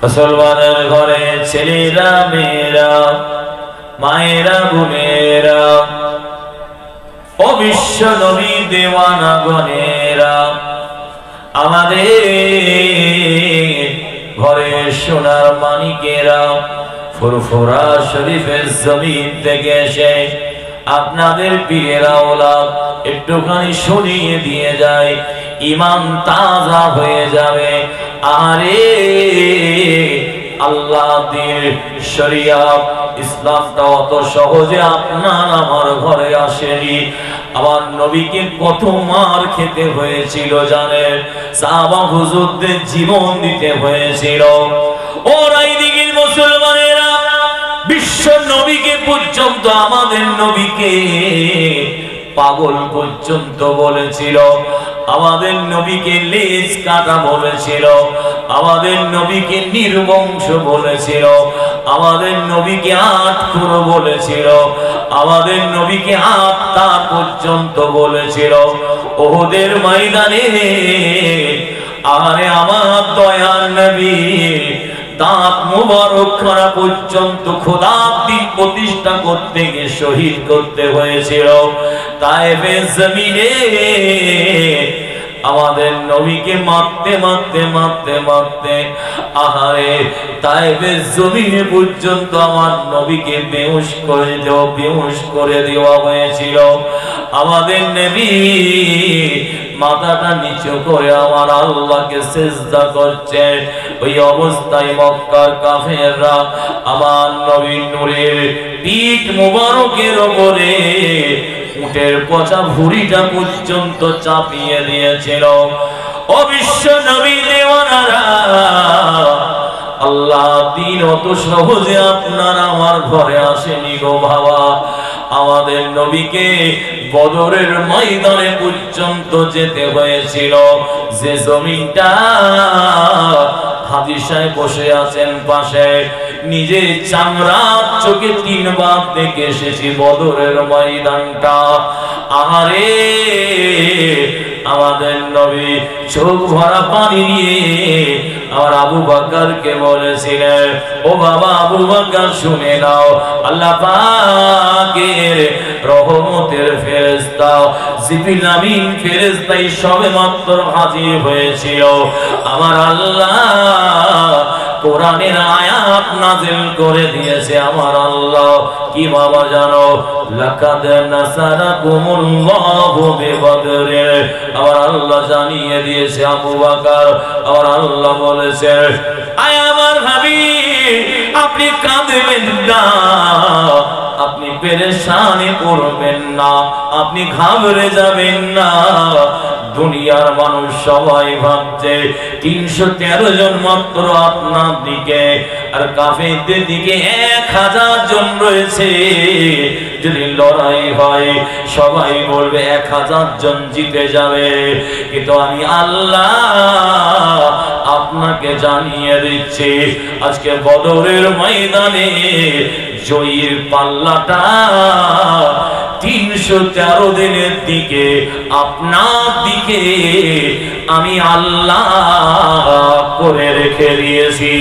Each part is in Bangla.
মুসলমানের ঘরে ছেলেরা মেয়েরা মায়েরা বোনেরা ও বিশ্ব নবী দেওয়ানা গণেরা আমাদের ঘরে সোনার মানিকেরা ফুরফুরা শরীফের জমিন থেকে এসে আপনাদের পীরের আওলাদ একটুখানি শুনিয়ে দিয়ে যায়, ঈমান তাজা হয়ে যাবে। আরে আল্লাহ দ্বীন শরিয়ত ইসলামটা অত সহজে আপনার আমার ঘরে আসেনি। আমার নবীকে কত মার খেতে হয়েছিল জানেন, সাহাবা হুজুরদের জীবন দিতে হয়েছিল। ওরাই দিকের মুসলমানেরা বিশ্ব নবীকে পর্যন্ত, আমাদের নবীকে পাগল পর্যন্ত বলেছিল, আমাদের নবীকে লেজ কাটা বলেছিল, আমাদের নবীকে নির্বংশ বলেছিল, আমাদের নবীকে আটখুরো বলেছিল, আমাদের নবীকে আত্মা পর্যন্ত বলেছিল। ওহুদের ময়দানে আরে আমার দয়ার নবী দাঁত মুবারক খানা পর্যন্ত খোদার দিন প্রতিষ্ঠা করতে গিয়ে শহীদ করতে হয়েছিল। তায়েফের জমিনে আমাদের নবীকে মারতে মারতে মারতে মারতে আহারে তায়েফের জমিনে পর্যন্ত আমার নবীকে বেহুশ করে দেওয়া হয়েছিল। আমাদের নবী মাথাটা নিচু করে আমার আল্লাহকে সিজদা করছে। ওই অবস্থায় মক্কার কাফেররা আমার নবীর নূরের পিঠ মুবারকের উপরে উটের পচা ভুঁড়িটা পর্যন্ত চাপিয়ে দিয়েছিল। ও বিশ্ব নবী দেওয়ানারা, আল্লাহ দিন অত সহজে আপনার আমার ঘরে আসেনি গো বাবা। আমাদের নবীকে বদরের ময়দানে পর্যন্ত যেতে হয়েছিল, যে জমিনটা হাজী সাহেব বসে আছেন পাশে, নিজে চামড়া চোখে 3 বার দেখে এসেছি বদরের ময়দানটা। আহারে আমাদের নবী চোখ ভরা পানি নিয়ে আমার আবু বকরকে বলেছিলেন, ও বাবা আবু বকর শুনে নাও, আল্লাহ পাকের রহমতের ফেরেশতা জিবরিল আমিন ফেরেশতা সবেমাত্র হাজির হয়েছিল। আমার আল্লাহ কোরআনের আয়াত নাযিল করে দিয়েছে। আমার আল্লাহ কি বাবা জানো, লাকাদ নাসারাকুমুল্লাহু বিবদরে। আমার আল্লাহ জানিয়ে দিয়েছে আবু বকর, আমার আল্লাহ বলেছে, আয় আমার হাবিব আপনি কাঁদবেন না, আপনি পেরেশানি করবেন না, আপনি ঘাবড়ে যাবেন না। দুনিয়ার মানুষ সবাই ভাবছে 313 জন মাত্র আপনার দিকে, আর কাফেরদের দিকে 1000 জন রয়েছে। যদি লড়াই হয় সবাই বলবে 1000 জন জিতে যাবে, কিন্তু আমি আল্লাহ আপনাকে জানিয়ে দিচ্ছি আজকে বদরের ময়দানে জয়ীর পাল্লাটা 313 দিনের দিকে আপনার দিকে আমি আল্লাহ করে রেখে দিয়েছি।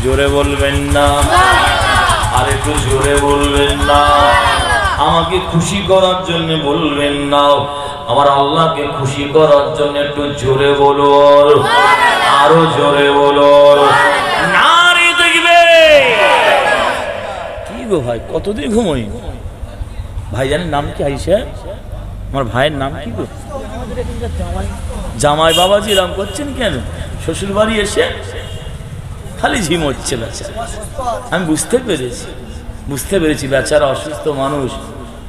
জোরে বলবেন না, আর একটু জোরে বলবেন না। আমাকে খুশি করার জন্য বলবেন না, আমার আল্লাহকে খুশি করার জন্য একটু জোরে বলো, আরো জোরে বলো। নারী দেখবে কি গো ভাই, কতদিন ঘুমোই ভাই, জানেন নাম কি? আইসা আমার ভাইয়ের নাম কি গো? জামাই বাবাজি রাম করছেন কেন? শ্বশুর বাড়ি এসে খালি ঝিমোচ্ছে বেচারা। আমি বুঝতে পেরেছি বেচারা অসুস্থ মানুষ,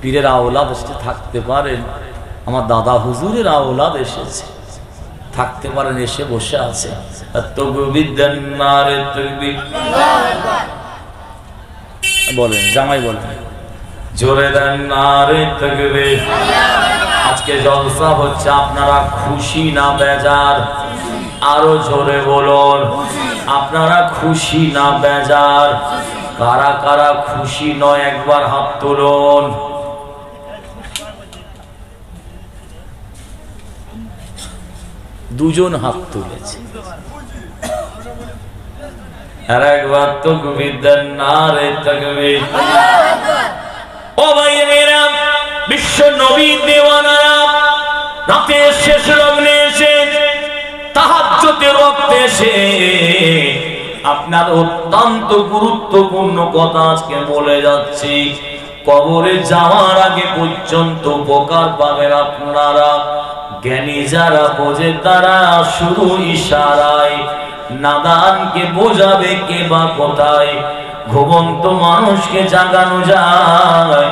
পীরের আওলাদ এসে থাকতে পারেন, আমার দাদা হুজুরের আওলাদ এসেছে থাকতে পারেন, এসে বসে আছে। বলেন জামাই বলেন জোরে দেন নারে তাকবীর। আজকে জলসা হচ্ছে, আপনারা খুশি না বেজার? আরো জোরে বলুন, আপনারা খুশি না বেজার? কারা কারা খুশি নয় একবার হাত তুলুন। দুজন হাত তুলেছে। আর একবার তাকবীর দেন, নারে তাকবীর। ও ভাইয়েরা, বিশ্ব নবী দেওয়ানারা রাতের শেষ লগ্নে এসে তাহাজ্জুদের ওয়াক্তে এসে আপনার অত্যন্ত গুরুত্বপূর্ণ কথা আজকে বলে যাচ্ছি। কবরে যাওয়ার আগে পর্যন্ত উপকার পাবেন আপনারা। জ্ঞানী যারা বোঝে তারা শুধু ইশারায়, নাদানকে বোঝাবে কে বা কোথায়। ঘুমন্ত মানুষকে জাগানো যায়,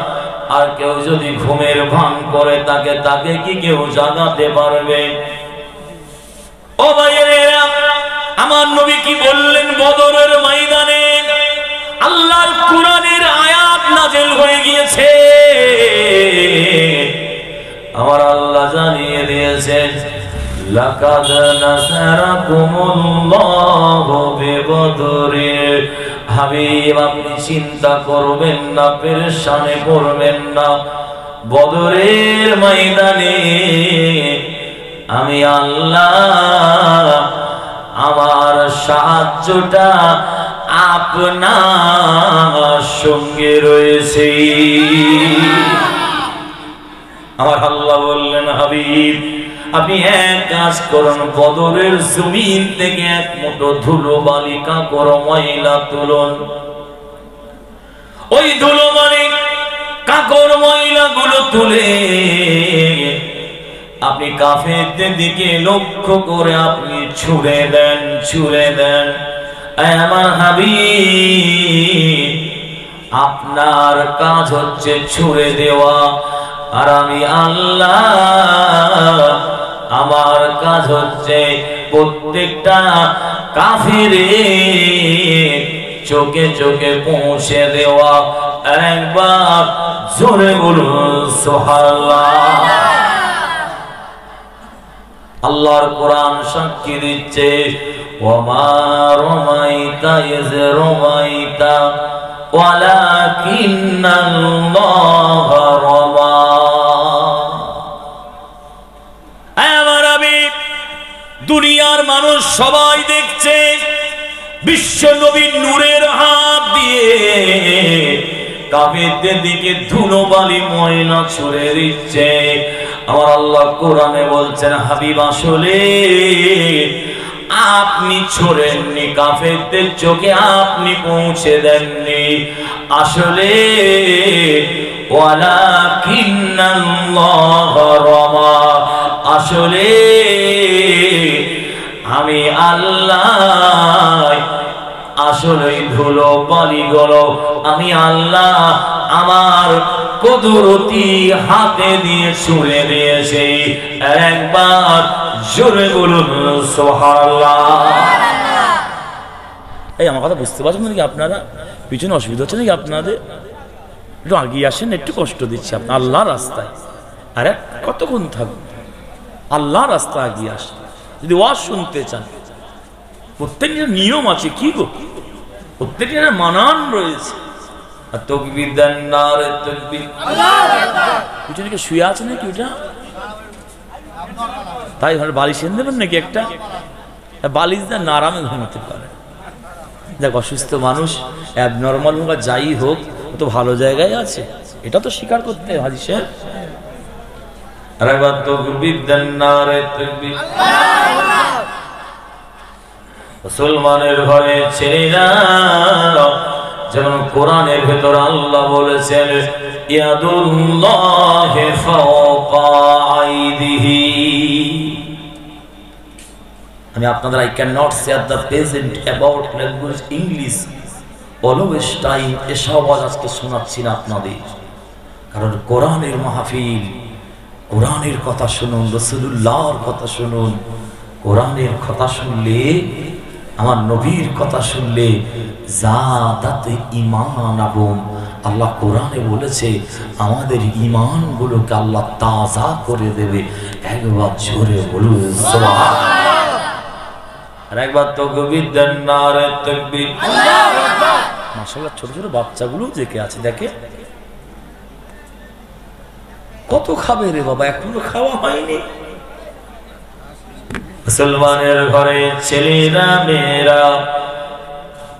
আর কেউ যদি ঘুমের ভান করে তাকে কি কেউ জাগাতে পারবে? ও ভাইয়েরা, আমার নবী কি বললেন? বদরের ময়দানে আল্লাহর কোরআনের আয়াত নাযিল হয়ে গিয়েছে। আমার আল্লাহ জানিয়ে দিয়েছেন, লাকাদ নাসারাকুমুল্লাহু বিবদরিন। হাবিব, আপনি চিন্তা করবেন না, পেরেশানে পড়বেন না। বদরের ময়দানে আমি আল্লাহ আমার সাহায্যটা আপনার সঙ্গে রয়েছে। আমার আল্লাহ বললেন, হাবিব আপনি এক কাজ করুন, বদরের জমিন থেকে এক মুঠো ধুলো বালি কাকর ময়লা তুলুন। ওই ধুলো বালি কাকর ময়লা গুলো তুলে আপনি কাফেরদের দিকে লক্ষ্য করে আপনি ছুঁড়ে দেন, ছুঁড়ে দেন। আমার হাবিব, আপনার কাজ হচ্ছে ছুঁড়ে দেওয়া, আর আমি আল্লাহ আমার কাজ হচ্ছে প্রত্যেকটা কাফিরের চোখে চোখে পৌঁছে দেওয়া। একবার জোরে বলুন সুবহানাল্লাহ। আল্লাহর কোরআন সাক্ষী দিচ্ছে, ওমা রমাইতা ইয রমাইতা ওয়ালাকিন্নাল্লাহ রমা। আমার হাবিব, দুনিয়ার মানুষ সবাই দেখছে বিশ্ব নবী নূরের হাত দিয়ে কাফেরদের দিকে ধুলো বালি ময়লা ছুঁড়ে দিচ্ছে। আমার আল্লাহ কোরআনে বলছেন, হাবিব আসলে আপনি ছড়েননি, কাফেরদের চোখে আপনি পৌঁছে দেননি। আসলে ওয়ালাকিন্নাল্লাহ রমা, আসলে আমি আল্লাহ আসলে ধুলো বালিগুলো আমি আল্লাহ আমার কুদরতি হাতে দিয়ে ছুঁড়ে দিয়েছি। একবার জোরে বলুন সুবহানাল্লাহ। এই আমার কথা বুঝতে পারছেন নাকি আপনারা? পিছনে অসুবিধা হচ্ছে নাকি আপনাদের? একটু আগিয়ে আসেন, একটু কষ্ট দিচ্ছি আপনার আল্লাহর রাস্তায়। আরে কতক্ষণ থাকবে? আল্লাহর রাস্তা আগিয়ে আসেন যদি ওয়াজ শুনতে চান। প্রত্যেকটা নিয়ম আছে, কি গো, প্রত্যেকটা মানান রয়েছে। আর তাকবীর দেন, নারে তাকবীর। পিছনে কি শুয়ে আছে নাকি ওটা? তাই ধর বালিশ এনে দেবেন নাকি একটা? বালিশ দেন না, আরামে ঘুমাতে পারে। দেখ, অসুস্থ মানুষ অ্যাবনর্মাল হোক আর যাই হোক, ও তো ভালো জায়গায় আছে, এটা তো স্বীকার করতে হবে হাজি সাহেব। আর একবার তাকবীর দেন, নারে তাকবীর। মুসলমানের ঘরে ছেলেরা যেমন কোরআনের ভেতর আল্লাহ বলেছেন, ইয়াদুল্লাহি ফাওকা আইদিহি। আমি আপনাদের I cannot say at the present about language English always time এসব আজকে শোনাচ্ছি না আপনাদের, কারণ কোরআনের মাহফিল, কোরআনের কথা শুনুন, রাসূলুল্লাহর কথা শুনুন। কোরআনের কথা শুনলে, আমার নবীর কথা শুনলে জাদাত ঈমানাহুম, আল্লাহ কোরআনে বলেছে আমাদের ঈমানগুলোকে আল্লাহ তাজা করে দেবে। একবার জোরে বলুন সুবহানাল্লাহ। আর একবার তাকবীর দেন, নারে তাকবীর। আল্লাহু আকবার। মাশাআল্লাহ, ছোট ছোট বাচ্চাগুলো জেগে আছে, দেখে কত খাবে রে বাবা, এখনো খাওয়া হয়নি। মুসলমানের ঘরে ছেলেরা মেয়েরা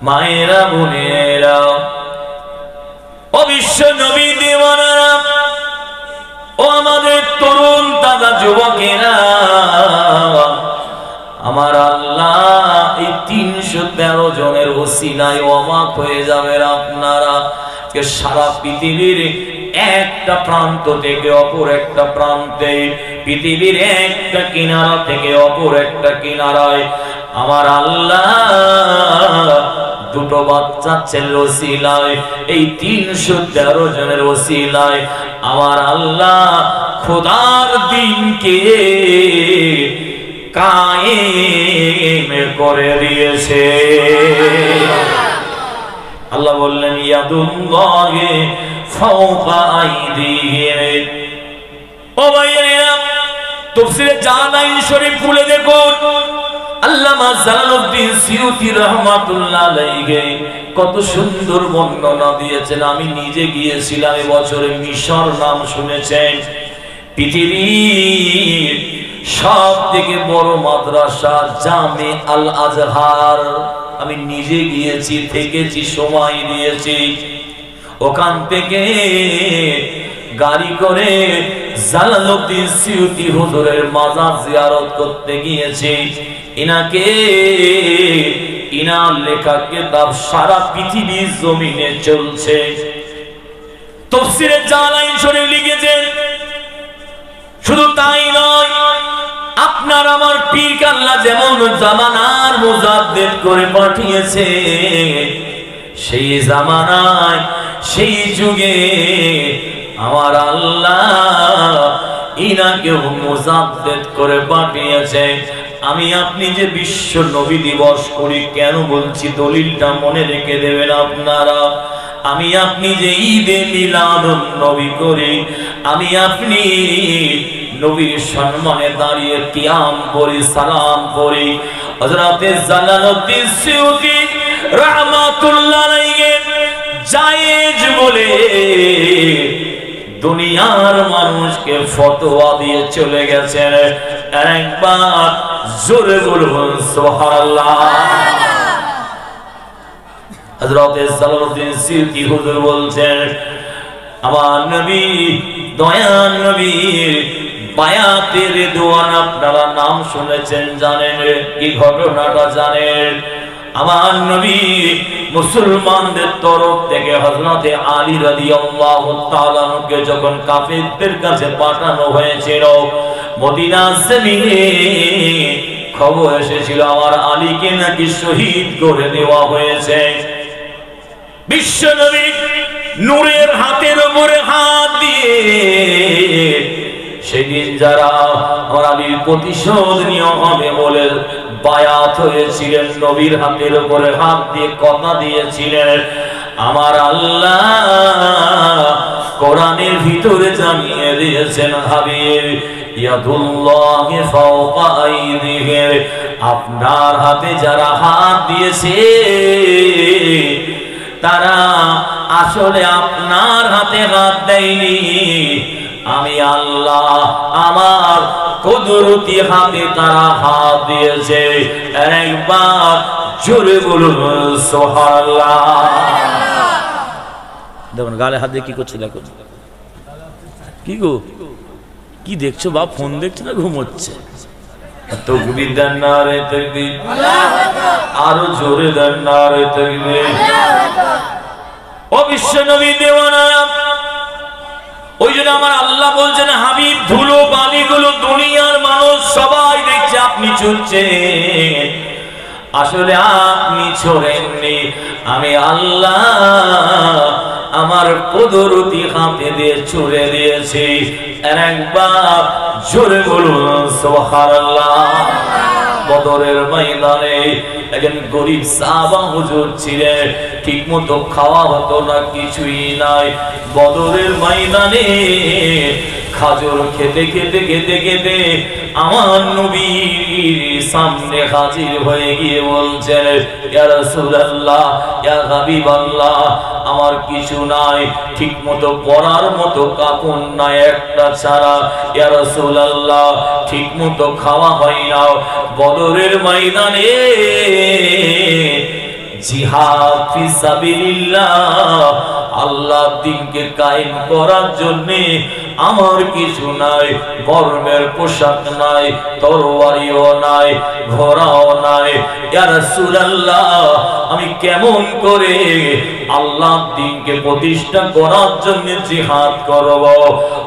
মায়েরা বোনেরা ও বিশ্ব নবী দেওয়ানারা ও আমাদের তরুণ দাদা যুবকেরা, আমার আল্লাহ এই 313 জনের ওসিলায় অবাক হয়ে যাবেন আপনারা। সারা পৃথিবীর একটা প্রান্ত থেকে অপর একটা প্রান্তে, পৃথিবীর একটা কিনারা থেকে অপর একটা কিনারায় আমার আল্লাহ দুটো বাচ্চা ছেলের ওসিলায়, এই 313 জনের ওসিলায় আমার আল্লাহ খোদার দিনকে কায়েম করে দিয়েছে। আল্লাহ বললেন ইয়াদুল্লাহি ফাওকা আইদিহিম। ও ভাইয়েরা, তাফসীরে জালালাইন শরীফ খুলে দেখুন, আল্লামা জালালউদ্দিন সিয়ুতী রাহমাতুল্লাহ আলাইহি কত সুন্দর বর্ণনা দিয়েছেন। আমি নিজে গিয়েছিলাম এবছরে মিশর, নাম শুনেছেন। পৃথিবীর সবথেকে বড় মাদ্রাসা জামে আল আজহার, আমি নিজে গিয়েছি, থেকেছি, সময় দিয়েছি। ওখান থেকে গাড়ি করে জালালউদ্দিন সিয়ুতী হুজুরের মাজার জিয়ারত করতে গিয়েছি। ইনার লেখা কিতাব সারা পৃথিবীর জমিনে চলছে। তাফসীরে জালালাইন শরীফ লিখেছেন। শুধু তাই নয়, আপনার আমার পীর আল্লাহ যেমন জামানার মুজাদ্দিদ করে পাঠিয়েছে, সেই জামানায় সেই যুগে আমার আল্লাহ ইনাকেও মুজাদ্দিদ করে পাঠিয়েছে। আমি আপনি যে বিশ্ব নবী দিবস করি, কেন বলছি দলিলটা মনে রেখে দেবেন আপনারা। আমি আপনি যে ঈদে মিলাদুন নবী করি, আমি আপনি নবীর সম্মানে দাঁড়িয়ে কিয়াম করি, সালাম করি। হযরতে জালালউদ্দিন সিয়ুতী রাহমাতুল্লাহ আলাইহি জায়েজ বলে দুনিয়ার মানুষকে ফতোয়া দিয়ে চলে গেছেন। একবার জোরে বলুন সুবহানাল্লাহ। হযরতে জালালউদ্দিন সিয়ুতী হুজুর বলছেন, আমার নবী, দয়ার নবীর বায়াতের রিদওয়ান আপনারা নাম শুনেছেন, জানেন কি ঘটনাটা জানেন? আমার নবী মুসলমানদের তরফ থেকে হযরতে আলী রাদিয়াল্লাহু তাআলা কে যখন কাফেরদের কাছে পাঠানো হয়েছিল, মদিনার জমিনে খবর এসেছিল আমার আলীকে নাকি শহীদ করে দেওয়া হয়েছে। বিশ্ব নবী নূরের হাতের উপরে হাত দিয়ে সেদিন যারা আমার আলীর প্রতিশোধ নিয়ে হবে বলে বায়াত হয়েছিলেন, নবীর হাতের উপরে হাত দিয়ে কথা দিয়েছিলেন, আমার আল্লাহ কোরআনের ভিতরে জানিয়ে দিয়েছেন, হাবিব ইয়াদুল্লাহি ফাওকা আইদিহিম, আপনার হাতে যারা হাত দিয়েছে তারা আসলে আপনার হাতে হাত দেয়নি, আমি আল্লাহ আমার কুদরতি হাতে তারা হাত দিয়েছে। একবার জোরে বলুন সুবহানাল্লাহ। দেখুন গালে হাত দিয়ে কি করছে, দেখো কি গো, কি দেখছো বাপ? ফোন দেখছো না ঘুমোচ্ছে? তাকবীর দেন, নারে তাকবীর, আরো জোরে দেন, নারে তাকবীর। ও বিশ্ব নবী দেওয়ানা, ওই জন্য আমার আল্লাহ বলছেন, হাবিব ধুলো বালিগুলো দুনিয়ার মানুষ সবাই দেখছে আপনি ছুঁড়ছেন, আসলে আপনি ছোড়েননি, আমি আল্লাহ আমার কুদরতি হাতে দিয়ে ছুঁড়ে দিয়েছি। একবার জোরে বলুন সুবহানাল্লাহ। বদরের ময়দানে একজন গরিব সাহাবা হুজুর ছিলেন, ঠিক মতো খাওয়া হতো না, কিছুই নাই। বদরের ময়দানে খাজুর খেতে খেতে খেতে খেতে আমার নবীর সামনে হাজির হয়ে গিয়ে বলছেন, ইয়া রাসূলুল্লাহ, ইয়া হাবিবাল্লাহ, আমার কিছু নাই, ঠিক মতো পরার মতো কাপড় নাই একটা ছাড়া। ইয়া রাসূলুল্লাহ, ঠিক মতো খাওয়া হয় না। বদরের ময়দানে জিহাদ ফি সাবিলিল্লাহ, আল্লাহর দ্বীনকে কায়েম করার জন্য আমার কিছু নাই, গরমের পোশাক নাই, তরবারিও নাই, ঘোড়াও নাই। ইয়া রাসূলুল্লাহ, আমি কেমন করে আল্লাহর দ্বীনকে প্রতিষ্ঠা করার জন্য জিহাদ করব?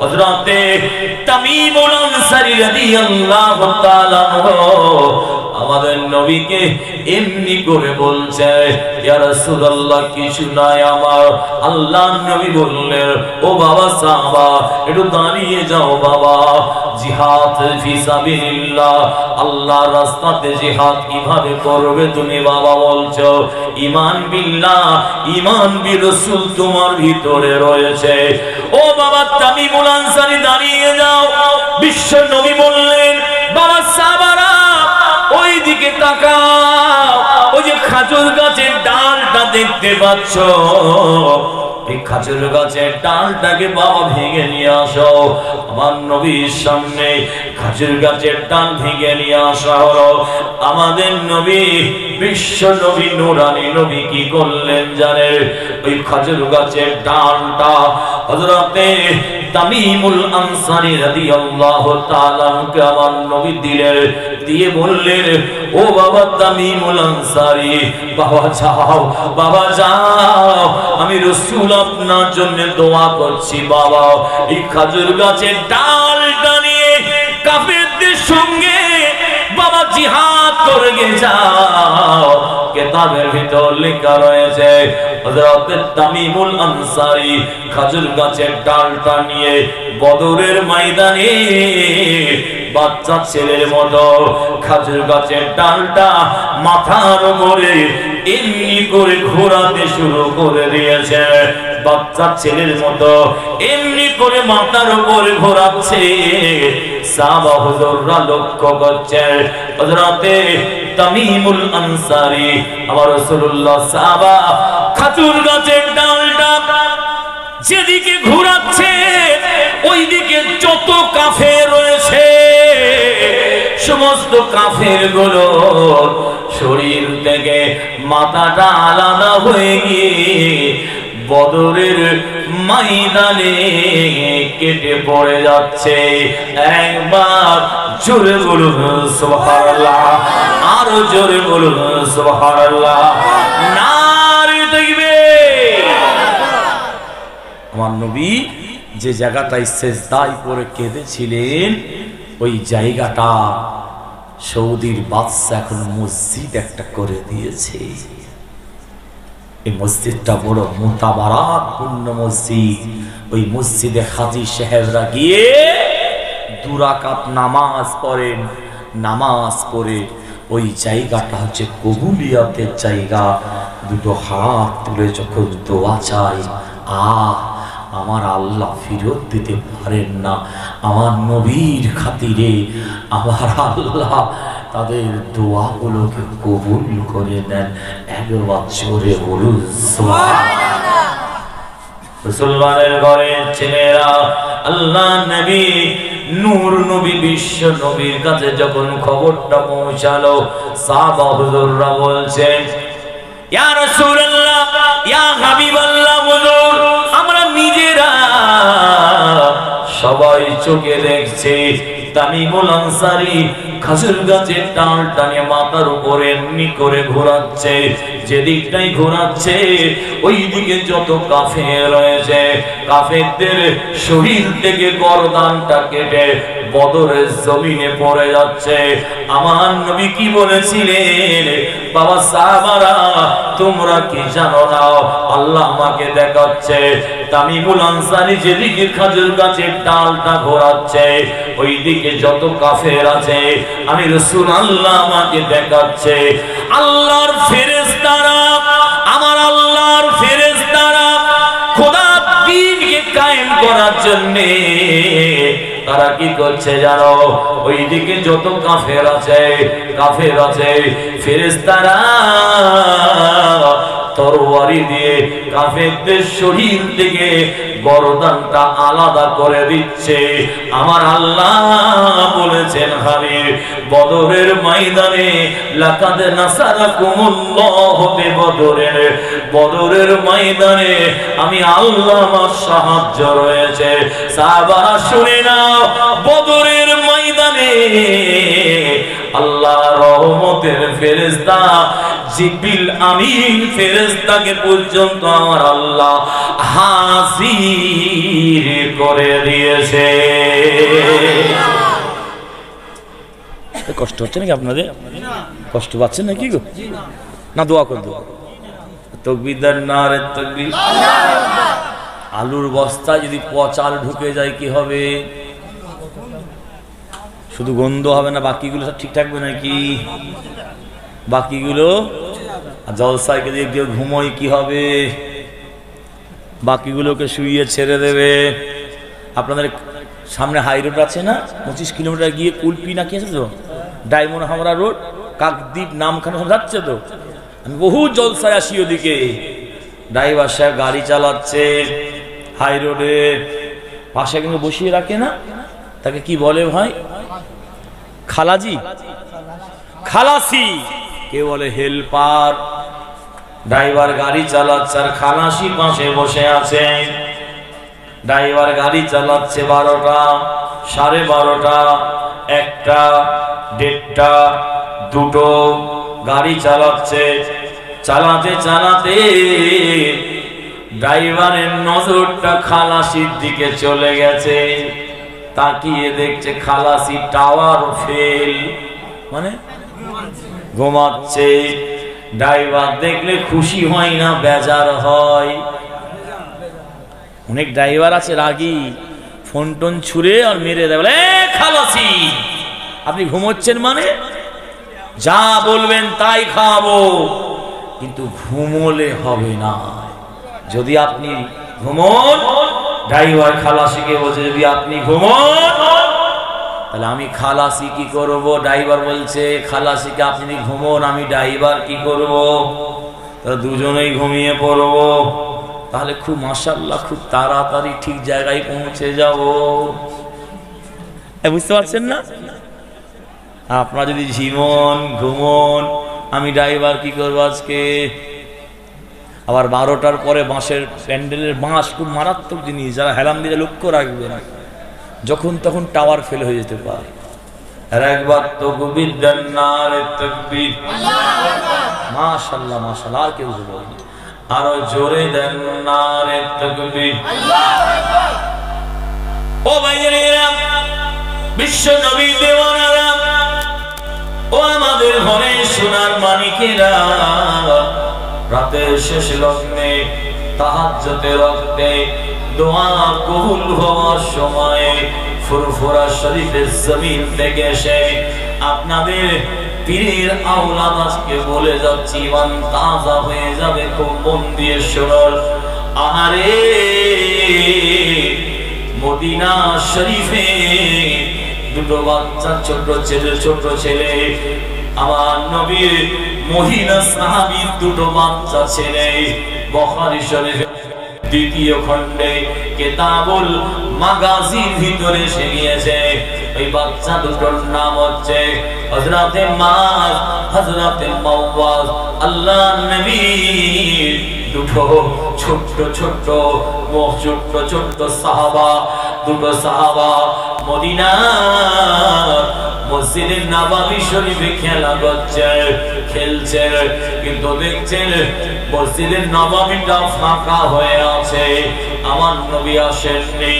হযরতে তামিমুল আনসারী রাদিয়াল্লাহু তাআলা আমাদের নবীকে এমনি করে বলছে, ইয়া রাসূলুল্লাহ, কিছু নাই আমার। আল্লাহর নবী বললেন, ও বাবা সাহাবা, একটু দাঁড়িয়ে যাও বাবা। জিহাদ ফি সাবিলিল্লাহ, আল্লাহর রাস্তাতে জিহাদ কিভাবে করবে তুমি বাবা বলছো? ঈমান বিল্লাহ, ঈমান বির রাসূল তোমার ভিতরে রয়েছে। ও বাবা তামিমুল আনসারী, দাঁড়িয়ে যাও। বিশ্ব নবী বললেন, বাবা সাহাবারা ওই দিকে তাকাও, ওই যে খাজুর গাছের ডালটা দেখতে পাচ্ছ, এই খাজুর গাছের ডালটাকে বাবা ভেঙে নিয়ে আসো। আমার নবীর সামনে খাজুর গাছের ডাল ভেঙে নিয়ে আসা হলো। আমাদের নবী, বিশ্ব নবী, নূরানী নবী কি করলেন জানেন? ওই খাজুর গাছের ডালটা হযরতে তামিমুল আনসারী রাদিয়াল্লাহু তাআলা কে আমার নবী দিলেন, দিয়ে বললেন, ও বাবা তামিমুল আনসারী, বাবা যাও, বাবা যাও, আমি রাসূল আপনার জন্য দোয়া করছি। বাবা, এই খাজুর গাছের ডালটা নিয়ে কাফেরদের সঙ্গে বাবা জিহাদ করে যাও। কিতাবের ভিতর লেখা রয়েছে, হযরত তামিমুল আনসারী খাজুর গাছের ডালটা নিয়ে বদরের ময়দানে বাচ্চা ছেলের মতো খাজুর গাছের ডালটা মাথার উপরে এমনি করে ঘোরাতে শুরু করে দিয়েছে। বাচ্চা ছেলের মতো এমনি করে মাথার উপরে ঘোরাচ্ছে। সাহাবা হুজুররা লক্ষ্য করছে, হযরতে তামিমুল আনসারী আমার রাসূলুল্লাহ সাহাবা খাজুর গাছের ডালটা যেদিকে ঘোরাচ্ছে, ওই দিকে যত কাফের রয়েছে সমস্ত কাফের গুলো শরীর থেকে মাথাটা আলাদা হয়ে গিয়ে বদরের ময়দানে কেটে পড়ে যাচ্ছে। একবার জোরে বলুন সুবহানাল্লাহ, আরো জোরে বলুন সুবহানাল্লাহ, নারে তাকবীর। আমার নবী যে জায়গাটায় সেজদায় পড়ে কেঁদেছিলেন, ওই জায়গাটা সৌদির বাদশা এখন মসজিদ একটা করে দিয়েছে। এই মসজিদটা বড় মুতাবারাকপূর্ণ মসজিদ। ওই মসজিদে হাজী সাহেবরা গিয়ে 2 রাকাত নামাজ পড়েন। নামাজ পড়ে ওই জায়গাটা হচ্ছে কবুলিয়াতের জায়গা। দুটো হাত তুলে যখন দোয়া চাই, আমার আল্লাহ ফিরত দিতে পারেন না। আমার নবীর খাতিরে আমার আল্লাহ তাদের দোয়াগুলোকে কবুল করে নেন। একবার জোরে বলুন সুবহানাল্লাহ। মুসলমানের ঘরের ছেলেরা আল্লাহ নবী নূর নবী বিশ্ব নবীর কাছে যখন খবরটা পৌঁছালো, সাহাবা হুজুররা বলছেন, ইয়া রাসূলুল্লাহ, ইয়া হাবিবাল্লাহ, হুজুর আমরা নিজেরা সবাই চোখে দেখছি তামিমুল আনসারী খাজুর গাছের ডাল টানে মাথার উপরে এমনি করে ঘোরাচ্ছে। যেদিকটাই ঘোরাচ্ছে ওই দিকে যত কাফের রয়েছে, কাফেরদের শরীর থেকে গর্দানটা কেটে বদরের জমিনে পড়ে যাচ্ছে। আমার নবী কি বলেছিলেন? বাবা সাহাবারা, তোমরা কি জানো না? আল্লাহ আমাকে দেখাচ্ছে তামিমুল আনসারী যেদিকে খাজুর গাছের ডালটা ঘোরাচ্ছে, ওই দিকে যত কাফের আছে, আমি রাসূল আল্লাহ আমাকে দেখাচ্ছে। আল্লাহর ফেরেশতারা, আমার আল্লাহর ফেরেশতারা খোদার দ্বীনকে কায়েম করার জন্য তারা কি করছে জানো? ওইদিকে যত কাফের আছে ফেরেশতারা তরবারি দিয়ে কাফেরদের শরীর থেকে গর্দানটা আলাদা করে দিচ্ছে। আমার আল্লাহ বলেছেন হাবিব, বদরের ময়দানে লাকাদ নাসারাকুমুল্লাহু বদরের ময়দানে আমি আল্লাহ আমার সাহায্য রয়েছে। সাহাবারা শুনে নাও, বদরের ময়দানে আল্লাহ রহমতের ফেরেশতা জিবরিল আমিন ফেরেশতাকে পর্যন্ত আমার আল্লাহ হাজির করে দিয়েছে। কষ্ট হচ্ছে নাকি আপনাদের? কষ্ট পাচ্ছেন নাকি গো? না দোয়া করে দেবো। তাকবীর দেন, নারে তাকবীর। আলুর বস্তা যদি পচাল ঢুকে যায় কি হবে? শুধু গন্ধ হবে না, বাকিগুলো সব ঠিক থাকবে নাকি? বাকিগুলো জলসায় দিয়ে কেউ ঘুমোয় কি হবে? বাকিগুলোকে শুইয়ে ছেড়ে দেবে। আপনাদের সামনে হাই রোড আছে না, 25 কিলোমিটার গিয়ে কুলপি নাকি আছে তো, ডায়মন্ড হামরা রোড, কাকদ্বীপ নামখানা যাচ্ছে তো। আমি বহু জলসায় আসি ওদিকে। ড্রাইভার সাহেব গাড়ি চালাচ্ছে হাই রোডে, পাশে কিন্তু বসিয়ে রাখে না, তাকে কি বলে ভাই? খালাজি, খালাসি, কে বলে হেল্পার। ড্রাইভার গাড়ি চালাচ্ছে আর খালাসি পাশে বসে আছে। ড্রাইভার গাড়ি চালাচ্ছে 12টা, 12:30, 1টা, 1:30, 2টো গাড়ি চালাচ্ছে। চালাতে চালাতে ড্রাইভারের নজরটা খালাসির দিকে চলে গেছে। তাকিয়ে দেখছে খালাসি টাওয়ার ফেল, মানে ঘুমাচ্ছে। ড্রাইভার দেখলে খুশি হয় না, বেজার হয়। অনেক ড্রাইভার আছে রাগী, ফোন টোন ছুঁড়ে আর মেরে দেয়, বলে খালাসি আপনি ঘুমোচ্ছেন মানে যা বলবেন তাই খাবো। কিন্তু ঘুমোলে হবে না। যদি আপনি ঘুমোন, ড্রাইভার খালাসিকে বলছে যদি আপনি ঘুমোন তাহলে আমি খালাসি কি করব? ড্রাইভার বলছে খালাসিকে আপনি ঘুমোন, আমি ড্রাইভার কি করব? তাহলে দুজনেই ঘুমিয়ে পড়ব। তাহলে খুব মাশাআল্লাহ খুব তাড়াতাড়ি ঠিক জায়গায় পৌঁছে যাব। বুঝতে পারছেন না? আপনারা যদি ঘুমন, আমি ড্রাইভার কি করবো আজকে? আবার 12টার পরে বাঁশের প্যান্ডেলের বাঁশ খুব মারাত্মক জিনিস, যারা হেলাম দিয়ে লক্ষ্য রাখবেন, যখন তখন টাওয়ার ফেল হয়ে যেতে পারে। আর একবার তাকবীর দেন, নারে তাকবীর। মাশাআল্লাহ মাশাআল্লাহ, আর কেউ বলবে আরো জোরে দেন, নারে তাকবীর। ও ভাইয়েরা, বিশ্ব নবী দেওয়ানারা, ও আমাদের ঘরে সোনার মানিকেরা, রাতের শেষ লগ্নে তাহাজ্জুদের রক্তে দোয়া কবুল হওয়ার সময় ফুরফুরা শরীফের জমিন থেকে এসে আপনাদের পীরের আওলাদ আজকে বলে যাচ্ছি, ইমান তাজা হয়ে যাবে। খুব মন দিয়ে শুনুন। আহারে মদিনা শরীফে দুটো বাচ্চা, ছোট ছেলে, আমার নবীর মহিলা সাহাবী দুটো বাচ্চা ছেলে, বুখারী শরীফে দ্বিতীয় খণ্ডে কিতাবুল মাগাজির ভিতরে এসে গিয়েছে। ওই বাচ্চা দুটোর নাম হচ্ছে হযরতে মাআজ, হযরতে মুআজ। আল্লাহর নবী দুটো ছোট্ট সাহাবা, দুটো সাহাবা মদিনার মসজিদের নববী শরীফে খেলছে, কিন্তু দেখছেন মসজিদের নববীটা ফাঁকা হয়ে আছে। আমার নবী আসেননি।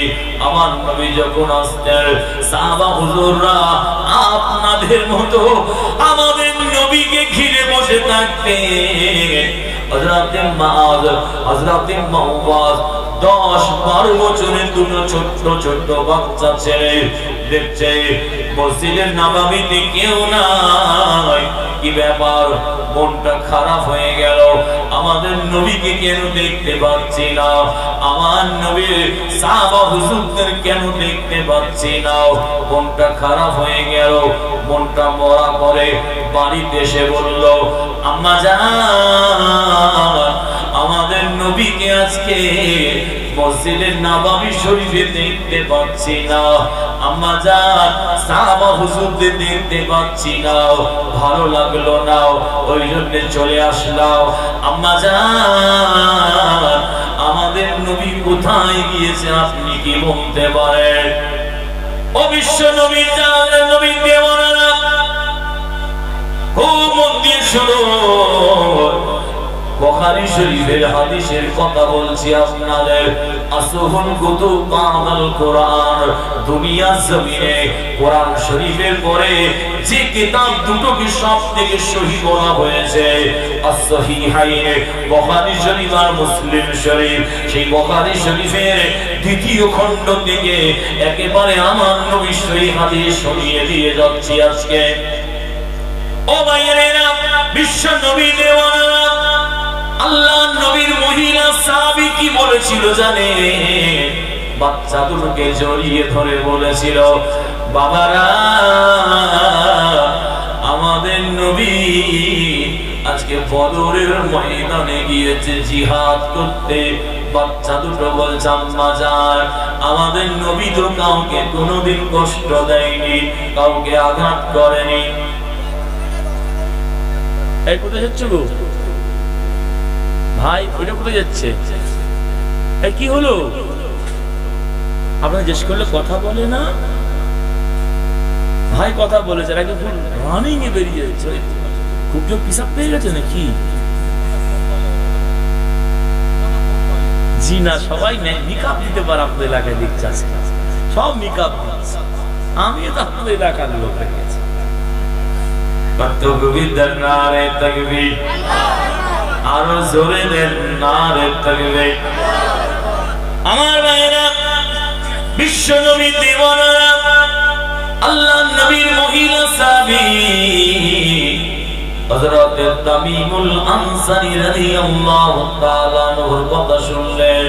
আমার নবী যখন আসতেন, সাহাবা হুজুররা আপনাদের মতো আমাদের নবীকে ঘিরে বসে থাকতেন। হযরতে মাআজ, হযরতে মুআজ 10-12 বছরের দুটো ছোট্ট বাচ্চা ছেলে দেখছে মসজিদের নববীতে কেউ নাই। কি ব্যাপার? মনটা খারাপ হয়ে গেল। আমাদের নবীকে কেন দেখতে পাচ্ছি না? আমার নবীর সাহাবা হুজুরদের কেন দেখতে পাচ্ছি না? মনটা খারাপ হয়ে গেল, মনটা মরা করে বাড়িতে এসে বলল, আম্মা জান, আমাদের নবীকে আজকে মসজিদের নববী শরীফে দেখতে পাচ্ছি না। আম্মা জান, সাহাবা হুজুরদের দেখতে পাচ্ছি না, ভালো লাগলো না, ওই জন্য চলে আসলাম। আম্মা জান, আমাদের নবী কোথায় গিয়েছে আপনি কি বলতে পারেন? ও বিশ্ব নবী জানেন, নবী দেওয়ানা খুব মন দিয়ে শুনো। বুখারী শরীফের হাদিসের কথা বলছি আপনাদের। আসহুল কুতুব বাদাল কোরআন, দুনিয়া জমিনে কোরআন শরীফের পরে যে কিতাব দুটোকে সবথেকে সহিহ বলা হয়েছে, as-সহিহাইন, বুখারী শরীফ আর মুসলিম শরীফ। সেই বুখারী শরীফের দ্বিতীয় খণ্ড থেকে একেবারে আমার নবী সহিহ হাদিস শুনিয়ে দিয়ে যাচ্ছি আজকে। ও ভাইয়েরা, বিশ্ব নবী দেওয়ানা আল্লাহ নবীর মহিলা সাহাবী কি বলেছিল জানে? বাচ্চা দুটোকে জড়িয়ে ধরে বলেছিল, বাবারা, আমাদের নবী আজকে বদরের ময়দানে গিয়েছে জিহাদ করতে। বাচ্চা দুটো বলছে, আম্মা জান, আমাদের নবী তো কাউকে কোনোদিন কষ্ট দেয়নি, কাউকে আঘাত করেনি। এই কোথায় যাচ্ছ গো ভাই? ওইটা কোথায় যাচ্ছে? এই কি হলো? আপনার জিজ্ঞেস করলে কথা বলে না ভাই? কথা বলেছে, আগে ফুল রানিং এ বেরিয়ে যাচ্ছে। খুব জোর পিসাব পেয়ে গেছে নাকি? জি না, সবাই নিকাব দিতে পারে আপনাদের এলাকায়, দেখছে সব নিকাব দিচ্ছে। আমি তো আপনাদের এলাকার লোক রেখেছি। আরো জোরে দেন নারে তাকবীর। আমার ভাইরা, বিশ্ব নবী দেওয়ানা আল্লাহ নবীর মহিলা সাহাবী হযরত তামিমুল আনসারী রাদিয়াল্লাহু তাআলা আনহুর কথা শুনলেন।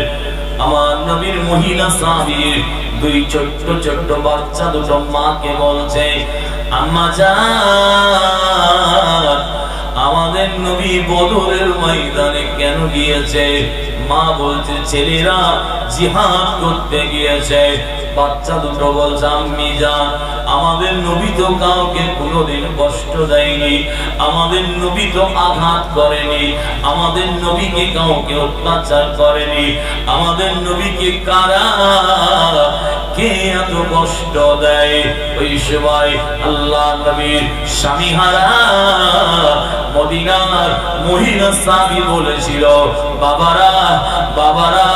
আমার নবীর মহিলা সাহাবী দুই ছোট্ট ছোট্ট বাচ্চা দুটো মাকে বলছে, আম্মা জান, আমাদের নবী বদরের ময়দানে কেন গিয়েছে? মা বলছে, ছেলেরা জিহাদ করতে গিয়েছে। বাচ্চা দুটো বলছে, আম্মি জান, আমাদের নবী তো কাউকে কোনোদিন কষ্ট দেয়নি, আমাদের নবী তো আঘাত করেনি, আমাদের নবীকে কাউকে অত্যাচার করেনি, আমাদের নবীকে কারা কে এত কষ্ট দেয়? ওই সময় আল্লাহ নবীর স্বামীহারা মদিনার মহিলা সাহাবী বলেছিল, বাবারা, বাবারা,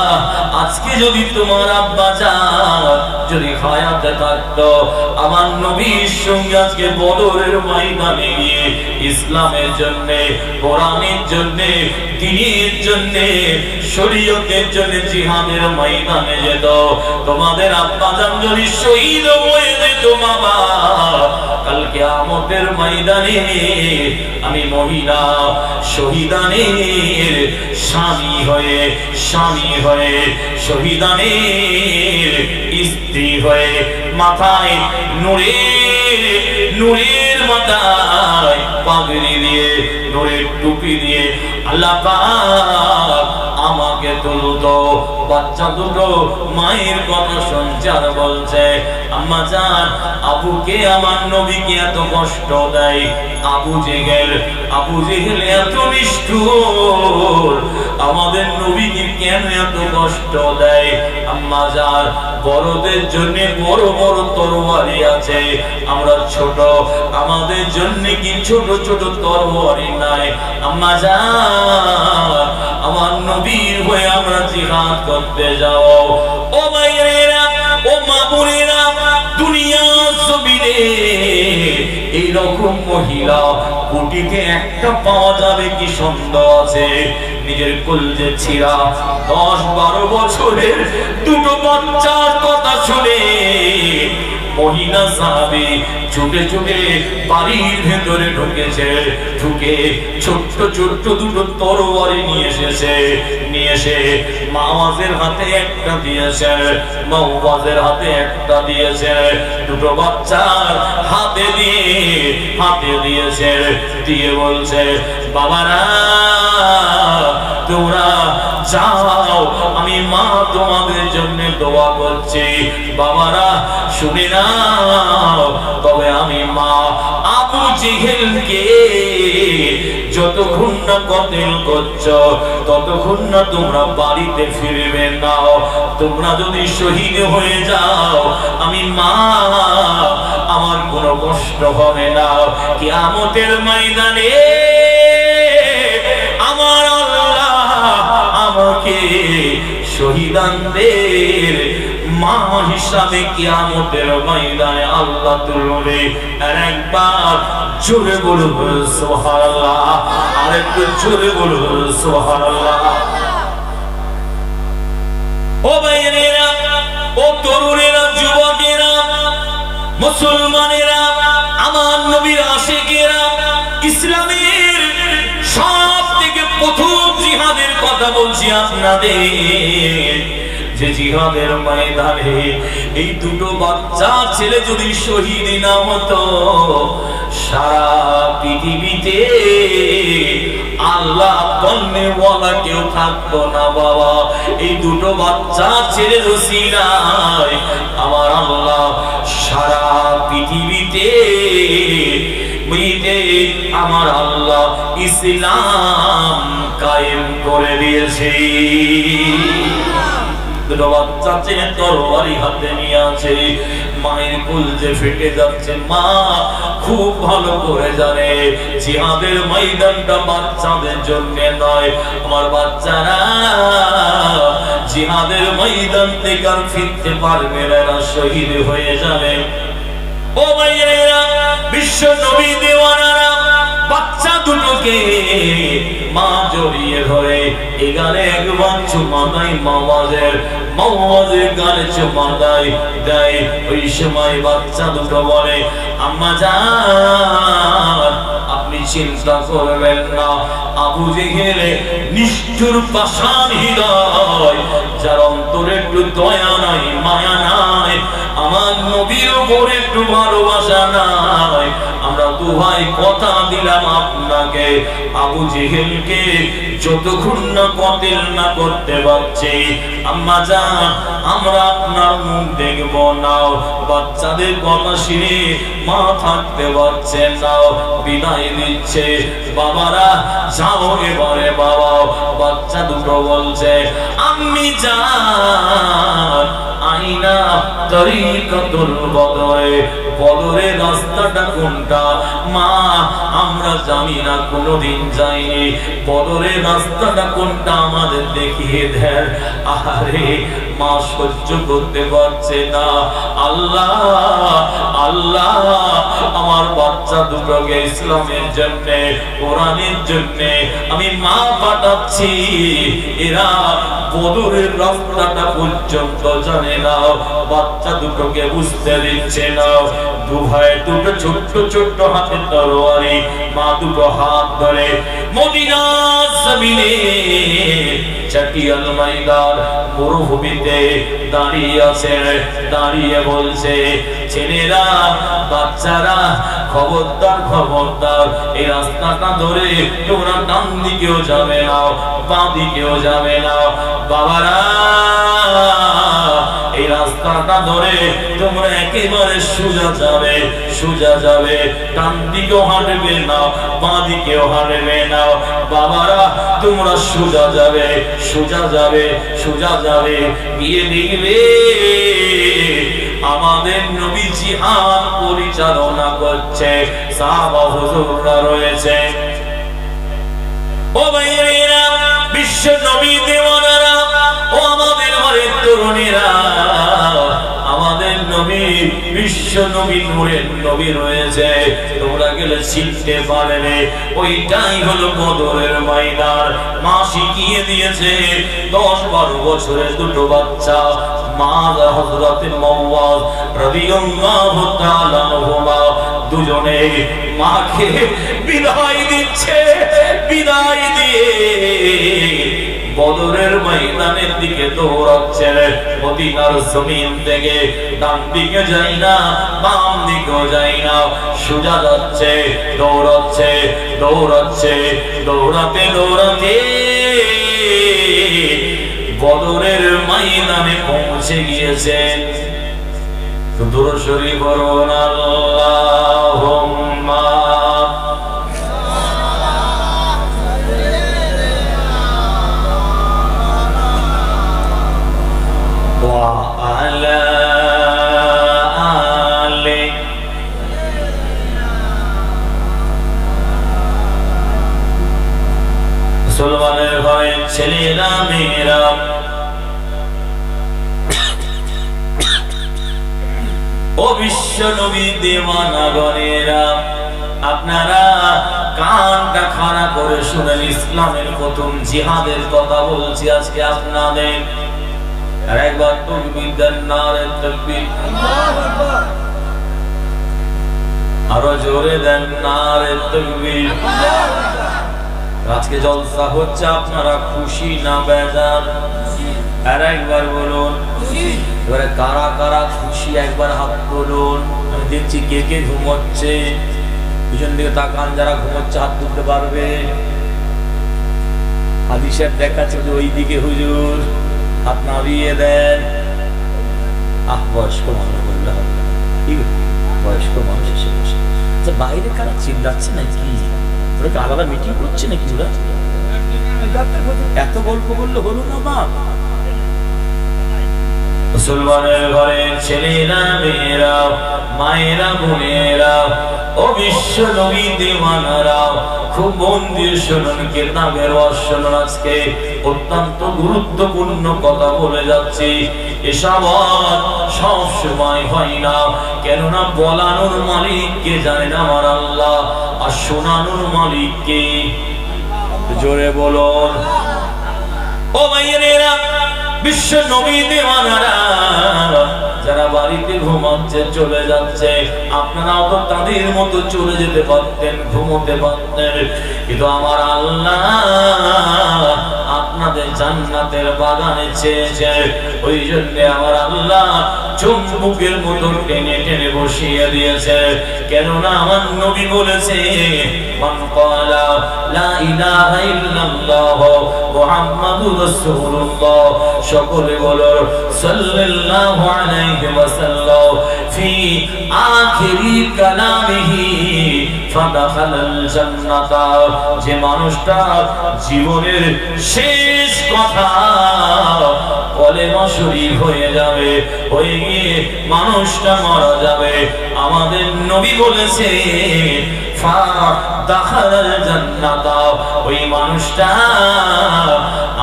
আজকে যদি তোমার আব্বা জান যদি হায়াতে থাকতো, আমার নবীর সঙ্গে আজকে বদরের ময়দানে গিয়ে ইসলামের জন্য, কোরআনের জন্য, দ্বীনের জন্য, শরীয়তের জন্য জিহাদের ময়দানে যেত। তোমাদের আব্বা জান যদি শহীদ হয়ে যেত বাবা, কাল কিয়ামতের ময়দানে আমি মহিলা শহীদানের স্বামী হয়ে শহীদানের স্ত্রী হয়ে মাথায় নূরের মাথায় পাগড়ি দিয়ে, নূরের টুপি দিয়ে আল্লাহ পাক আমাকে তুলতো। বাচ্চা দুটো মায়ের কথা শুনছে আর বলছে, আম্মা জান, আবুকে আমার নবীকে এত কষ্ট দেয়, আবু জেহেল এত নিষ্ঠুর, আমাদের নবীকে কেন এত কষ্ট দেয়? আম্মা জান, বড়দের জন্য বড় বড় তরবারি আছে, আমরা ছোট, আমাদের জন্য কি ছোট ছোট তরবারি নাই? আম্মা জান, আমার নবীর হয়ে আমরা জিহাদ করতে যাও। ও ভাইয়েরা, ও মা বোনেরা, দুনিয়ার জমিনে এইরকম মহিলা কোটিতে একটা পাওয়া যাবে কি সন্দেহ আছে? নিজের কলজে ছিঁড়া 10-12 বছরের দুটো বাচ্চার কথা শুনে মহিলা সাহাবী ছুটে ছুটে বাড়ির ভেতরে ঢুকেছে, ঢুকে ছোট্ট ছোট্ট দুটো তরবারি নিয়ে এসেছে, নিয়ে এসে মাওয়াজের হাতে একটা দিয়েছে, মাওয়াজের হাতে একটা দিয়েছে, দুটো বাচ্চার হাতে দিয়েছে, দিয়ে বলছে বাবারা তোমরা যাও, আমি মা তোমাদের জন্য দোয়া করছি, বাবারা শুনে নাও। তবে আমি মা আবু জেহেলকে যতক্ষণ না কতল করছো ততক্ষণ না তোমরা বাড়িতে ফিরবে না। তোমরা যদি শহীদ হয়ে যাও আমি মা আমার কোনো কষ্ট হবে না। কিয়ামতের ময়দানে আমার আল্লাহ আমাকে শহীদানদের মা হিসাবে কিয়ামতের ময়দানে আল্লাহ তুলবে। আর একবার জোরে বলুন সুবহানাল্লাহ, আর একটু জোরে বলুন সুবহানাল্লাহ। ও ভাইয়েরা, ও তরুণেরা, যুবকেরা, মুসলমানেরা, আমার নবীর আশিকেরা, ইসলামের সব থেকে প্রথম জিহাদের কথা বলছি আপনাদের, যে জিহাদের ময়দানে এই দুটো বাচ্চা ছেলে যদি শহীদ না হতো সারা পৃথিবীতে আল্লাহ কন্যে বলা কেউ থাকতো না। বাবা এই দুটো বাচ্চা ছেলের ওসিলায় আমার আল্লাহ সারা পৃথিবীতে আমার আল্লাহ ইসলাম কায়েম করে দিয়েছে। দুটো বাচ্চা ছেলে তরবারি হাতে নিয়ে আছে, মায়ের কলজে ফেটে যাচ্ছে। মা খুব ভালো করে জানে জিহাদের ময়দানটা বাচ্চাদের জন্য নয়, আমার বাচ্চারা জিহাদের ময়দান থেকে আর ফিরতে পারবে না, শহীদ হয়ে যাবে। ও ভাইয়েরা, বিশ্ব নবী দেওয়ানারা বাচ্চা দুটোকে মা জড়িয়ে ধরে এগালে একবার চুমা দেয়, মাওয়াজের গালে চুমা দেয়। ওই সময় বাচ্চা দুটো বলে আম্মা জান আপনি চিন্তা করবেন না, আবু জেহেল নিষ্ঠুর পাষাণ হৃদয়, যার অন্তরে একটু দয়া নাই, মায়া নাই, আমার নবীর উপর একটু ভালোবাসা নাই, আমরা দু ভাই কথা দিলাম আপনাকে আবু জেহেলকে যতক্ষণ না কতল না করতে পারছি আম্মা জান আমরা আপনার মুখ দেখব না। বাচ্চাদের কথা শুনে মা থাকতে পারছে না, বিদায় দিচ্ছে। বাবারা যাও এবারে। বাবা বাচ্চা দুটো বলছে আম্মি জান আইনা তরিকাতুল বদরে, বদরের রাস্তাটা কোনটা? মা আমরা জানি না, কোনোদিন যাইনি, বদরের রাস্তাটা কোনটা আমাদের দেখিয়ে দেন। আরে মা সহ্য করতে পারছে না। আল্লাহ আল্লাহ আমার বাচ্চা দুটোকে ইসলামের জন্য, কোরআনের জন্য আমি মা পাঠাচ্ছি, এরা বদরের রাস্তাটা পর্যন্ত জানে না, বাচ্চা দুটোকে বুঝতে দিচ্ছে না। দু ভাই দুটো ছোট্ট ছোট্ট হাতে তরবারি, মা দুটো হাত ধরে মদিনার জমিনে চাটিয়াল ময়দান মরুভূমিতে দাঁড়িয়ে আছে, দাঁড়িয়ে বলছে ছেলেরা বাচ্চারা খবরদার খবরদার, এই রাস্তাটা ধরে তোমরা ডান দিকেও যাবে না, বাঁ দিকেও যাবে না। বাবারা এই রাস্তাটা ধরে তোমরা একেবারে সোজা যাবে, সোজা যাবে, ডান দিকেও হাঁটবে না, বাঁ দিকেও হাঁটবে না। বাবারা তোমরা সোজা যাবে, সোজা যাবে, সোজা যাবে, গিয়ে দেখবে আমাদের নবী জিহাদ পরিচালনা করছে, সাহাবা হুজুররা রয়েছে। ও ভাইয়েরা, বিশ্ব নবী দেওয়ানারা, ও আমাদের ঘরের তরুণীরা, আমাদের নবী নবী, বিশ্ব নবী, নূরের নবী রয়েছে, তোমরা গেলে চিনতে পারবে। ওইটাই হলো বদরের ময়দান। মা শিখিয়ে দিয়েছে 10-12 বছরের দুটো বাচ্চা, মা হযরত মুআয রাদিয়াল্লাহু তাআলা আনহুমা দুজনে মাকে বিদায় দিচ্ছে। বিদায় দিয়ে বদরের ময়দানের দিকে দৌড়াচ্ছে। মদিনার জমিন থেকে ডান দিকে যায় না, বাম দিকেও যায় না, সোজা যাচ্ছে, দৌড়াচ্ছে দৌড়াচ্ছে, দৌড়াতে দৌড়াতে বদরের ময়দানে পৌঁছে গিয়েছেন। দুরূদ শরীফ পড়ুন, আল্লাহুম্মা ওয়া আলা আলি। মুসলমানের ঘরে ছেলেরা মেয়েরা, ও বিশ্ব নবী দেওয়ানাগণেরা, আপনারা কানটা খাড়া করে শুনেন। ইসলামের প্রথম জিহাদের কথা বলছি আজকে আপনাদের। আর একবার তাকবীর দেন, নারে তাকবীর। আরো জোরে দেন, নারে তাকবীর। আজকে জলসা হচ্ছে, আপনারা খুশি না বেজার? আর একবার বলুন। এবারে কারা কারা খুশি একবার হাত তুলুন। আমি দেখছি কে কে ঘুমোচ্ছে, পিছন দিকে তাকান, যারা ঘুমোচ্ছে হাত তুলতে পারবে। হাদিসের দেখাচ্ছে ওই দিকে হুজুর, হাত নাড়িয়ে দেন। বয়স্ক মানুষ বললে হবে, বয়স্ক মানুষ এসে বসে। আচ্ছা, বাইরে কারা চিল্লাচ্ছে নাকি? ওরা কি আলাদা মিটিং করছে নাকি? ওরা এত গল্প করলে হলো না বাপ? মুসলমানের ঘরে ছেলেরা মেয়েরা, মায়েরা বোনেরা, ও বিশ্ব নবী দেওয়ানারা, খুব মন দিয়ে শুনুন, কিতাবের শুনুন। আজকে অত্যন্ত গুরুত্বপূর্ণ কথা বলে যাচ্ছি। এসব সব সময় হয় না, কেননা বলানোর মালিককে জানেন আমার আল্লাহ, আর শোনানোর মালিককে। জোরে বলুন। ও ভাইয়েরা, বিশ্ব নবী দেওয়ানারা, যারা বাড়িতে ঘুমাচ্ছে, চলে যাচ্ছে, আপনারাও তো তাদের মতো চলে যেতে পারতেন, ঘুমোতে পারতেন, কিন্তু আমার আল্লাহ আপনাদের জান্নাতের বাগানে চেয়েছে। ওই জন্য আমার আল্লাহ চুম্বকের মতো টেনে টেনে বসিয়ে দিয়েছে। কেননা আমার নবী বলেছে, মান ক্বালা লা ইলাহা ইল্লাল্লাহ মুহাম্মাদুর রাসূলুল্লাহ, সকলে বলো সাল্লাল্লাহু আলাইহি ওয়াসাল্লাম, ফি আখিরি কালামিহি ফাদাখালাল জান্নাতা। যে মানুষটা জীবনের শেষ কথা কলেমা শরীফ হয়ে যাবে, হয়ে গিয়ে মানুষটা মারা যাবে, আমাদের নবী বলেছে ফাদাখালাল জান্নাতা, ওই মানুষটা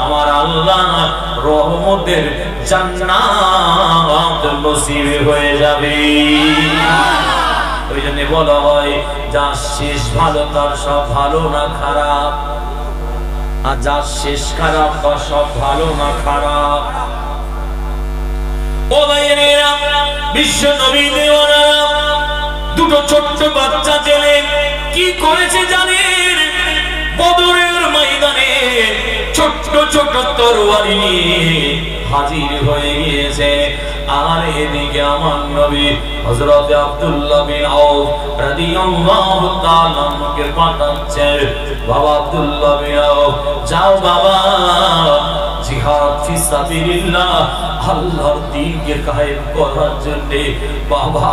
আমার আল্লাহ রহমতের জান্নাত নসিব হয়ে যাবে। ওই জন্য বলা হয়, যার শেষ ভালো তার সব ভালো না খারাপ, আর যার শেষ খারাপ তার সব ভালো না খারাপ। ও ভাইয়েরা, বিশ্ব নবী দেওয়ানারা, দুটো ছোট্ট বাচ্চা ছেলে কি করেছে জানেন? বদরের ময়দানে ছোট্ট ছোট্ট তরবারি নিয়ে হাজির হয়ে গিয়েছে। আর এদিকে আমার নবী হযরত আব্দুল্লাহ বিন আউফ রাদিয়াল্লাহু তাআলা কে পাঠাচ্ছে, বাবা আব্দুল্লাহ বিন আউফ, যাও বাবা, জিহাদ ফি সাবিলিল্লাহ, আল্লাহর দ্বীনকে কায়েম করার জন্য বাবা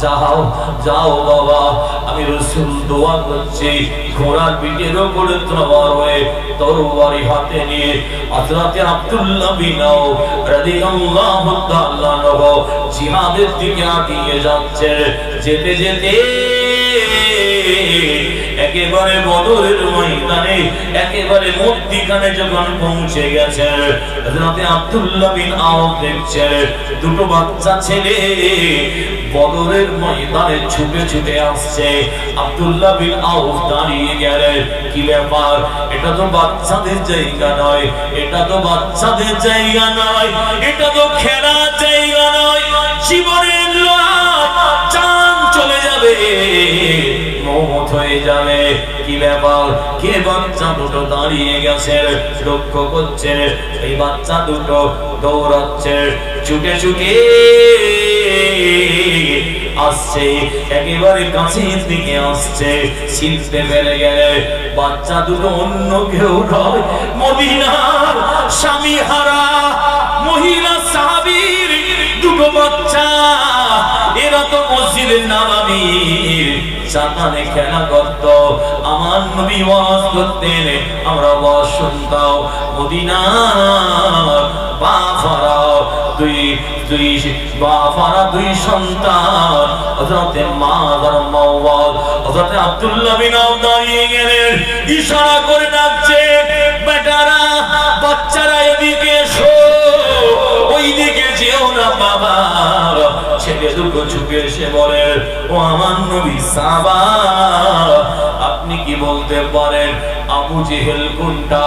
যাও যাও বাবা। আমি রাসূল দোয়া করছি, ঘোড়ার পিঠের উপরে তরবারি হয়ে তরবারি হাতে নিয়ে হযরত আব্দুল্লাহ বিন আউফ রাদিয়াল্লাহু তাআলা জিহাদের দিকে এগিয়ে যাচ্ছে। যেতে যেতে একেবারে বদরের ময়দানে একেবারে মধ্যখানে যখন পৌঁছে গেছে, হযরতে আব্দুল্লাহ বিন আওফ দেখছে দুটো বাচ্চা ছেলে বদরের ময়দানে ছুটে ছুটে আসছে। আব্দুল্লাহ বিন আওফ দাঁড়িয়ে গেলেন, কি ব্যাপার? এটা তো বাচ্চাদের জায়গা নয়, এটা তো বাচ্চাদের জায়গা নয়, এটা তো খেলার জায়গা নয়, জীবনের জান চলে যাবে, মওত হয়ে যাবে। কি ব্যাপার? কে বাচ্চা দুটো দাঁড়িয়ে গেছে লক্ষ্য করছে, এই বাচ্চা দুটো দৌড়াচ্ছে, ছুটে ছুটে আসছে, একেবারে কাছের দিকে আসছে। চিনতে পেরে গেলে বাচ্চা দুটো অন্য কেউ নয়, মদিনার স্বামী হারা মহিলা সাহাবীর দুটো বাচ্চা। এরা তো মসজিদের নববীর সামনে খেলা করত, আমার নবী ওয়াজ করতেন, আমরা ওয়াজ শুনতাম। মদিনার বাফারা দুই সন্তান, হযরতে মাদার মাওয়াদ হযরতে আব্দুল্লাহ বিন আওফ দাঁড়িয়ে গেলেন, ইশারা করে ডাকছে, বেটারা বাচ্চারা এদিকে এসো, ওইদিকে যেও না বাবা। ছেলে দুটো ছুটে এসে বলে, ও আমার নবী সাহাবা, আপনি কি বলতে পারেন আবু জেহেল কোনটা?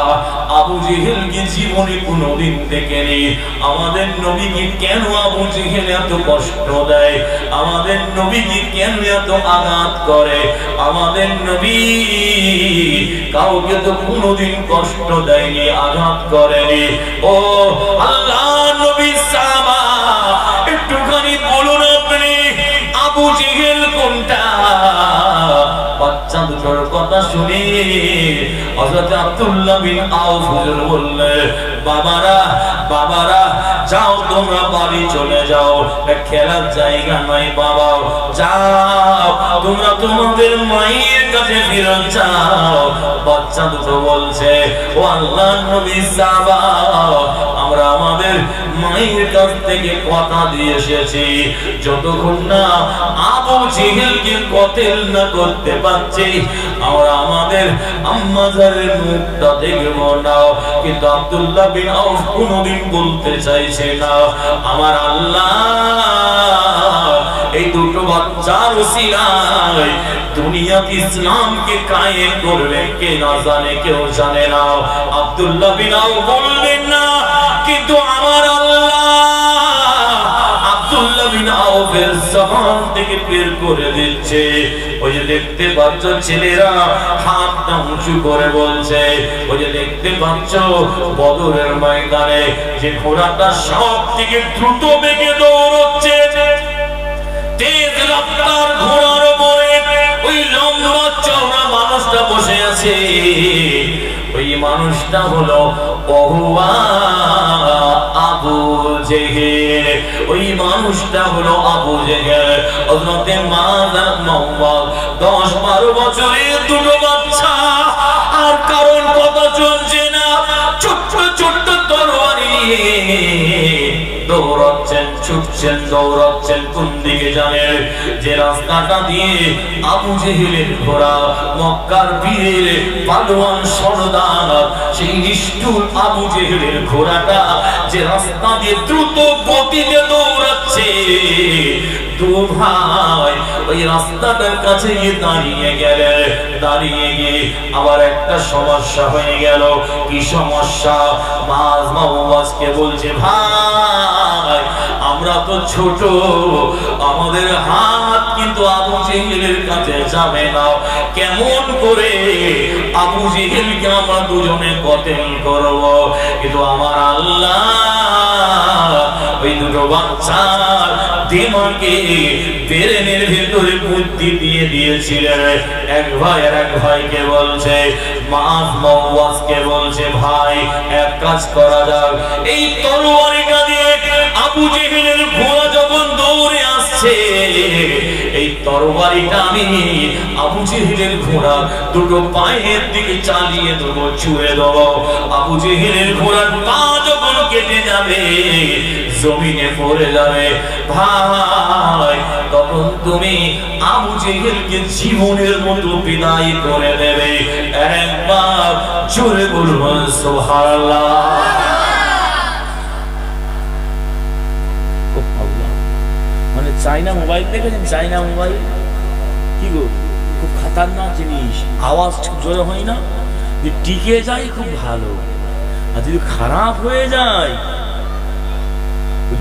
আবু জেহেল কি জীবনে কোনোদিন দেখেনি? আমাদের নবীকে কেন আবু জেহেল এত কষ্ট দেয়? আমাদের নবীকে কেন এত আঘাত করে? আমাদের নবী কাউকে তো কোনোদিন কষ্ট দেয়নি, আঘাত করেনি। ও আল্লাহ নবী সাহাবা, একটুখানি বলুন আপনি আবু জেহেল কোনটা? বাচ্চা দুটোর কথা শুনে হযরত আব্দুল্লাহ বিন আওফ হুজুর বললেন, বাবারা বাবারা যাও, তোমরা বাড়ি চলে যাও, খেলার জায়গা নয় বাবা, যাও তোমরা তোমাদের মায়ের কাছে ফিরে যাও। বাচ্চা দুটো বলছে, ও আল্লাহর নবী সাহাবা, আমরা আমাদের মায়ের কাছ থেকে কথা দিয়ে এসেছি, যতক্ষণ না আবু জেহেলকে কতল না করতে পারছি আমরা আমাদের আম্মাজারের মুখটা দেখব না। কিন্তু আব্দুল্লাহ বিন আওফ কোনোদিন বলতে চাইছে না, আমার আল্লাহ এই দুটো বাচ্চার ওসিলায় দুনিয়াতে ইসলামকে কায়েম করবে, কে না জানে, কেউ জানে না। আব্দুল্লাহ বিন আওফ বলবেন না, কিন্তু আমার আল্লাহ আব্দুল্লাহ বিন আওফের জবান থেকে বের করে দিচ্ছে। ওই যে দেখতে পাচ্ছ ছেলেরা হাতটা উঁচু করে বলছে, ওই যে দেখতে পাচ্ছ বদরের ময়দানে যে ঘোড়াটা সব থেকে দ্রুত বেগে দৌড়চ্ছে, তেজ রফতার ঘোড়ার উপরে ওই লম্বা চওড়া মানুষটা বসে আছে, ওই মানুষটা হলো আবু জেহেল। ওই মানুষটা হলো আবু জেহেল। হযরতে মাদার মাওয়াদ 10-12 বছরের দুটো বাচ্চা, আর কারণ কথা চলছে না, ছোট্ট ছোট্ট তরবারি দৌড়াচ্ছেন, ছুটছেন, দৌড়াচ্ছেন। কোন দিকে জানেন? যে রাস্তাটা দিয়ে আবু জেহেলের ঘোড়া, মক্কার বীরের পালোয়ান সরদার, সেই নিষ্ঠুর আবু জেহেলের ঘোড়াটা যে রাস্তা দিয়ে দ্রুত গতিতে দৌড়াচ্ছে, দু ভাই ওই রাস্তাটার কাছে গিয়ে দাঁড়িয়ে গেলে, দাঁড়িয়ে গিয়ে আবার একটা সমস্যা হয়ে গেল। কি সমস্যা? মাজ মাওয়াজকে বলছে, ভাই আমরা তো ছোট, আমাদের হাত কিন্তু আবু জেহেলের কাছে যাবে না, কেমন করে আবু জেহেলকে আমরা দুজনে কতল করব? কিন্তু আমার আল্লাহ ওই দুটো বাচ্চার দিমাগে ব্রেনের ভিতরে বুদ্ধি দিয়ে দিয়েছিলেন। এক ভাই আর এক ভাইকে বলছে, মাজ মাওয়াজকে বলছে, ভাই এক কাজ করা যাক, এই তরবারিটা দিয়ে আবু জেহেলের ঘোড়া যখন দৌড়ে আসছে আছে এই তরবারিটা আমি আবু জেহেলের ঘোড়া দুটো পায়ের দিকে চালিয়ে দেবো, ছুঁয়ে দেবো। আবু জেহেলের ঘোড়ার পা যখন কেটে যাবে, জমিনে পড়ে যাবে ভাই, তখন তুমি আবু জেহেলকে জীবনের মতো বিদায় করে দেবে। একবার জোরে বলুন সুবহানাল্লাহ। মানে চাইনা মোবাইল দেখেছেন? চাইনা মোবাইল কি গো, খুব খতরনাক জিনিস, আওয়াজ জোরে হয় না, টিকে যায় খুব ভালো, আর যদি খারাপ হয়ে যায়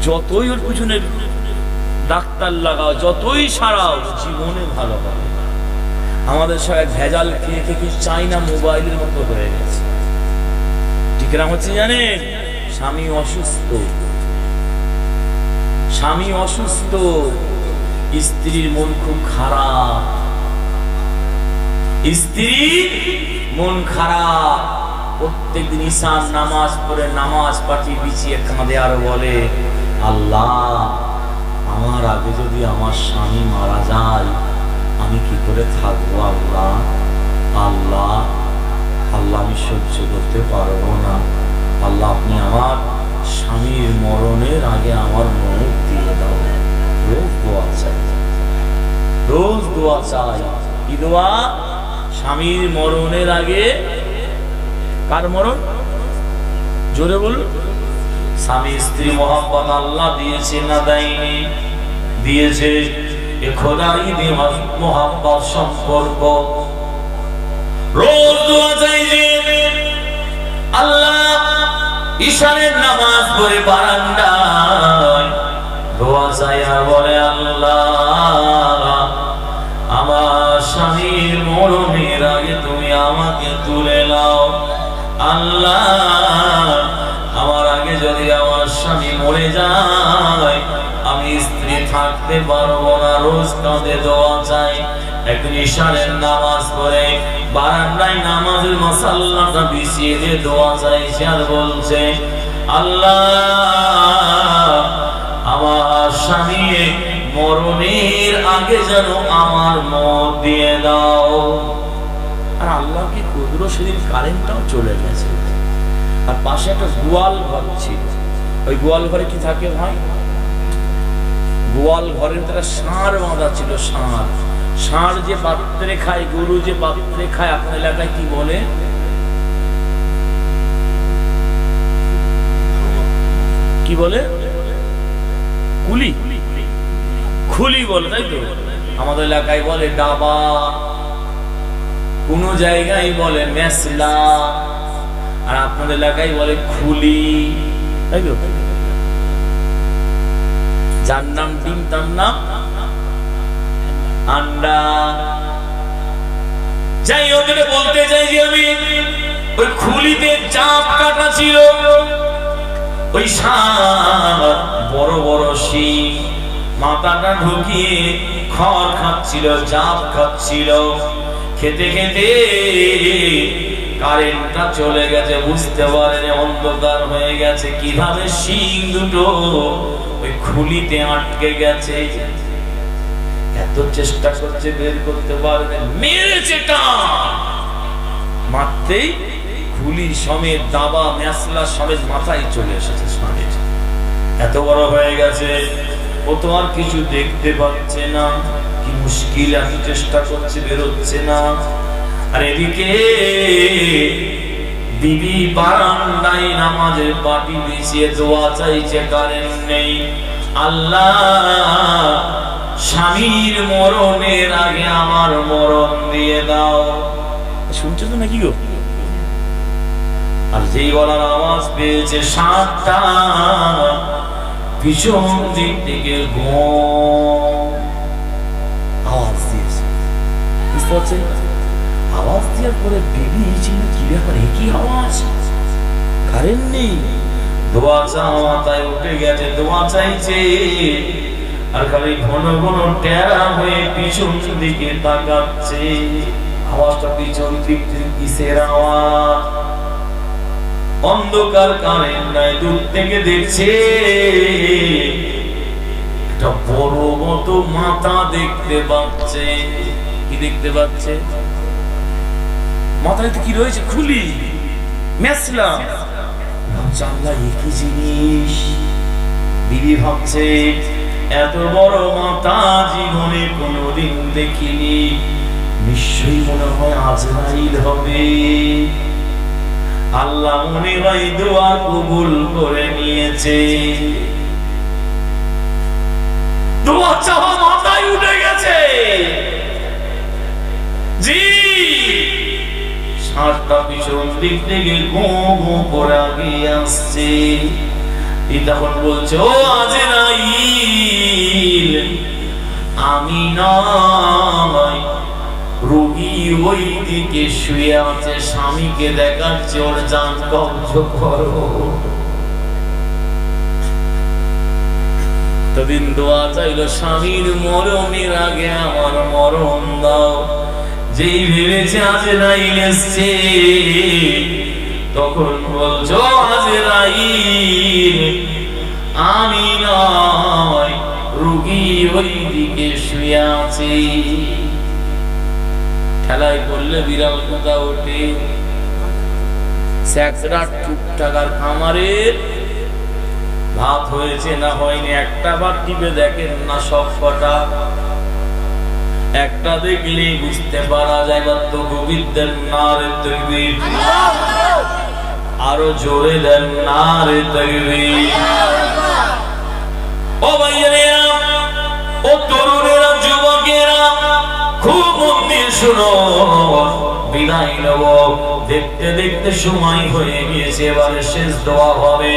যতই ওর পিছনে ডাক্তার লাগাও, যতই সারাও, জীবনে ভালো হবে। আমাদের সবাই ভেজাল খেয়ে খেয়ে চাইনা মোবাইলের মতো হয়ে গেছে। ঠিক না হচ্ছে জানেন? স্বামী অসুস্থ, স্বামী অসুস্থ, স্ত্রীর মন খুব খারাপ, স্ত্রীর মন খারাপ, প্রত্যেকদিন ঈশান নামাজ পড়ে নামাজ পাঠি বিছিয়ে কাঁদে আর বলে, আল্লাহ আমার আগে যদি আমার স্বামী মারা যায় আমি কি করে থাকবো? আল্লাহ আল্লাহ আল্লাহ আমি সহ্য করতে পারবো না, আল্লাহ আপনি আমার স্বামীর মরণের আগে আমার মুখ দিয়ে দাও। রোজ দোয়া চাই, রোজ দোয়া চাই। কি দোয়া? স্বামীর মরণের আগে। কার মরণ? জোরে বলুন। স্বামী স্ত্রী মহব্বত আল্লাহ দিয়েছে না দেয়নি? দিয়েছে। এ খোদাই দেওয়ার মহব্বত সম্পর্ক। রোজ দোয়া চাই যে আল্লাহ ঈশানের নামাজ পড়ে বারান্দায় দোয়া চাই আর বলে, আল্লাহ আমার স্বামীর মরণের আগে তুমি আমাকে তুলে নাও। আল্লাহ আমার আগে যদি আমার স্বামী মরে যায় আমি স্ত্রী থাকতে পারবো না। রোজ কাঁদে দোয়া চাই। একদিন ঈশানের নামাজ পড়ে বারান্দায় নামাজের মাসাল্লাটা বিছিয়ে দিয়ে দোয়া চাইছে আর বলছে, আল্লাহ আমার স্বামী মরণের আগে যেন আমার মত দিয়ে দাও। আর আল্লাহ কি কুদরত, সেদিন কারেন্টটাও চলে গেছে। আর পাশে একটা গোয়াল ঘর ছিল। ওই গোয়াল ঘরে কি থাকে ভাই? গোয়াল ঘরের তারা ষাঁড় বাঁধা ছিল। ষাঁড়, ষাঁড় যে পাত্রে খায়, গরু যে পাত্রে খায়, আপনার এলাকায় কি বলে? কি বলে? কুলি, খুলি বলে, তাই তো? আমাদের এলাকায় বলে ডাবা, কোন জায়গায় বলে মেসলা, আর আপনাদের এলাকায় বলে খুলি, তাই তো? যার নাম ডিম তার নাম আন্ডা। যাই হোক, বলতে চাই যে আমি ওই খুলিতে চাপ কাটা ছিল। ওই ষাঁড় বড় বড় শিং, মাথাটা ঢুকিয়ে খড় খাচ্ছিল, চাপ খাচ্ছিল। খেতে খেতে কারেন্টটা চলে গেছে, বুঝতে পারে অন্ধকার হয়ে গেছে। কিভাবে শিং দুটো ওই খুলিতে আটকে গেছে। এত চেষ্টা করছে বের করতে পারবে, মেরেছে টান, মারতেই খুলি সমেত, দাবা মেসলা সমেত মাথায় চলে এসেছে স্বামীর। এত বড় হয়ে গেছে, ও তো আর কিছু দেখতে পাচ্ছে না। কি মুশকিল, এত চেষ্টা করছে, বেরোচ্ছে না। আর এদিকে বিবি বারান্দায় নামাজের পাটি বিছিয়ে দোয়া চাইছে, কারেন্ট নেই। আল্লাহ স্বামীর মরণের আগে আমার মরণ দিয়ে দাও। শুনছো তো নাকি গো? আর যেই গলার আওয়াজ পেয়েছে ষাঁড়টা পিছন দিক থেকে আওয়াজ দিয়েছে। বুঝতে পারছেন? আওয়াজ দেওয়ার পরে বিবি ছিল, কি ব্যাপার, কি আওয়াজ? কারেন্ট নেই। দোয়া চাওয়া মাথায় উঠে গেছে, দোয়া চাইছে, আর খালি ঘন ঘন টেরা হয়ে পিছন দিকে তাকাচ্ছে। আওয়াজটা পিছন দিক থেকে কিসের আওয়াজ? অন্ধকার, কারেন্ট নাই, দূর থেকে দেখছে একটা বড় মতো মাথা দেখতে পাচ্ছে। কি দেখতে পাচ্ছে? মাথায় কি রয়েছে? খুলি মেসলা। জানলা একই জিনিস। বিবি ভাবছে এত বড় মাথা জীবনে কোনোদিন দেখিনি, নিশ্চয়ই মনে হয় আজরাইল হবে। আল্লাহ মনে হয় দোয়া কবুল করে নিয়েছে। দোয়া চাওয়া মাথায় উঠে গেছে। জি সাতটা পিছন দিক থেকে গো গো করে আগিয়ে আসছে। তখন বলছে, ও আজরাইল, আমি নয়, রোগী ওই দিকে শুয়ে আছে, স্বামীকে দেখাচ্ছে, ওর জান কবজ করো। তদিন দোয়া চাইলো, স্বামীর মরণের আগে আমার মরণ দাও। যেই ভেবেছে আজরাইল এসছে, তখন বলছো, আজরাইল, আমি নয়, রোগী ওই দিকে শুয়ে আছে। ঠেলায় করলে বিড়াল কোথা ওঠে। স্যাকরা টাকার খামারের ভাত হয়েছে না হয়নি, একটা ভাত টিপে দেখেন না সব কটা। একটা দেখলে বুঝতে পারা যায়। বাদ্যবিদ্যের নারে তাকবীর, আরো জোরে দেন নারে তাকবীর। ও ভাইয়েরা, ও তরুণেরা, যুবকেরা, খুব মন দিয়ে শুনো। বিদায় নেব, দেখতে দেখতে সময় হয়ে গিয়েছে, এবারে শেষ দোয়া হবে।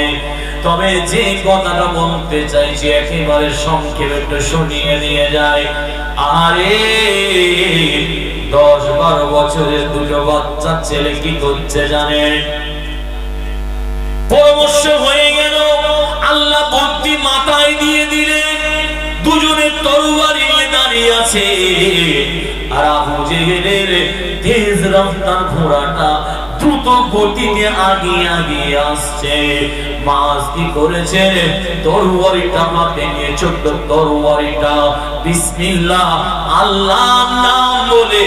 তবে যে কথাটা বলতে চাইছি একেবারে সংক্ষেপে একটু শুনিয়ে দিয়ে যায়। আরে 10-12 বছরের দুটো বাচ্চা ছেলে কি করছে জানেন? পরামর্শ হয়ে গেল, আল্লাহ বুদ্ধি মাথায় দিয়ে দিলেন। দুজনে তরবারি নিয়ে দাঁড়িয়ে আছে, আর আবু জেহেলের তেজ রফতার ঘোড়াটা দ্রুত গতিতে আগিয়ে আগিয়ে আসছে। মাছ কি করেছে? তরবারিটা হাতে নিয়ে, ছোট্ট তরবারিটা বিসমিল্লাহ আল্লাহর নাম বলে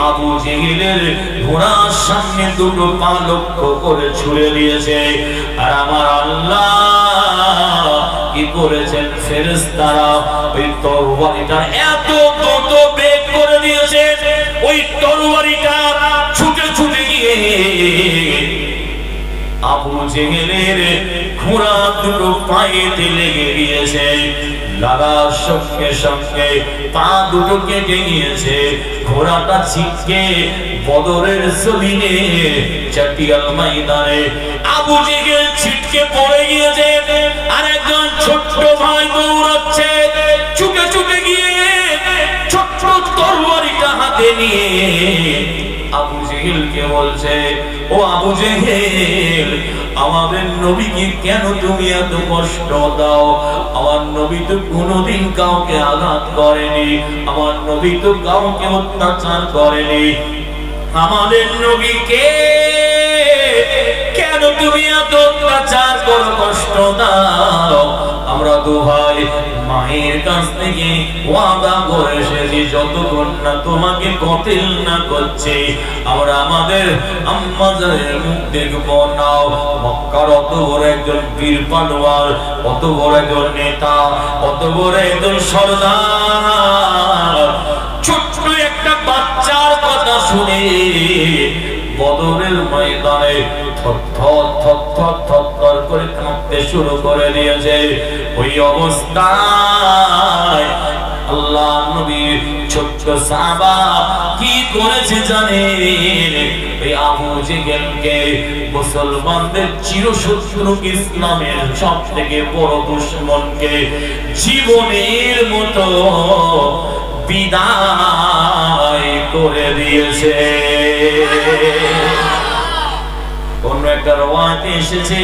আবু জেহেলের ঘোড়ার সামনে দুটো পা লক্ষ্য করে ছুঁড়ে দিয়েছে। আর আমার আল্লাহ কি করেছেন? ফেরেশতারা ওই তরবারিটা এত দ্রুত বেগ করে দিয়েছে, ওই তরবারিটা ছুটে ছুটে গিয়ে আবু জেহেলের ঘোড়া দুটো পায়েতে লেগে গিয়েছে। লাগার সঙ্গে সঙ্গে পা দুটো কেটে গিয়েছে। ঘোড়াটা ছিটকে বদরের জমিনে চাটিয়াল ময়দানে আবু জেহেল ছিটকে পড়ে গিয়েছে। আর একজন ছোট্ট ভাই দৌড়াচ্ছে, ছুটে ছুটে গিয়ে ছোট্ট তরবারিটা হাতে নিয়ে আবু জেহেলকে বলছে, ও আবু জেহেল, আমাদের নবীকে কেন তুমি এত কষ্ট দাও? আমার নবী তো কোনোদিন কাউকে আঘাত করেনি, আমার নবী তো কাউকে অত্যাচার করেনি, আমাদের নবীকে কেন তুমি এত অত্যাচার করো, কষ্ট দাও? আমরা দু ভাই মায়ের কাছ থেকে ওয়াদা করে এসেছি, যতক্ষণ না তোমাকে কতিল না করছে আমরা আমাদের আম্মাজানের মুখ দেখবো না। মক্কার অত বড় একজন বীর পালোয়ার, অত বড় একজন নেতা, অত বড় একজন সর্দার ছোট্ট একটা বাচ্চার কথা শুনে বদরের ময়দানে থর করে কাঁপতে শুরু করে দিয়েছে। ওই অবস্থায় আল্লাহ নবীর ছোট্ট সাহাবা কি করেছে জানেন? এই আবু জেহেলকে, মুসলমানদের চিরশত্রু, ইসলামের সব থেকে বড় দুশমনকে জীবনের মতো বিদায় করে দিয়েছে। অন্য একটা রওয়াতে এসেছে,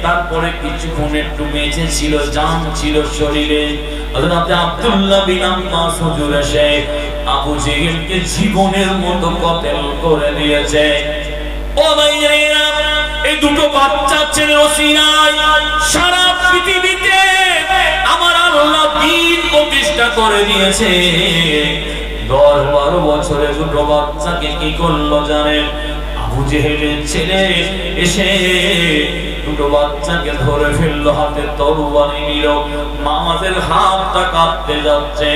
তারপরে কিছুক্ষণ একটু বেঁচে ছিল, জান ছিল শরীরে। হযরত আব্দুল্লাহ বিন আব্বাস হুজুর এসে আবু জেহেলকে জীবনের মতো কতল করে দিয়েছে। ও ভাইরা, এই দুটো বাচ্চা ছেলে ওসিরায় সারা পৃথিবীতে আমার আল্লাহ দ্বীন প্রতিষ্ঠা করে দিয়েছে। 10-12 বছরে দুটো বাচ্চাকে কি করলো জানেন? আবু জেহেলের ছেলে এসে দুটো বাচ্চাকে ধরে ফেললো, হাতে তরবারি নিল, মামাদের হাতটা কাটতে যাচ্ছে।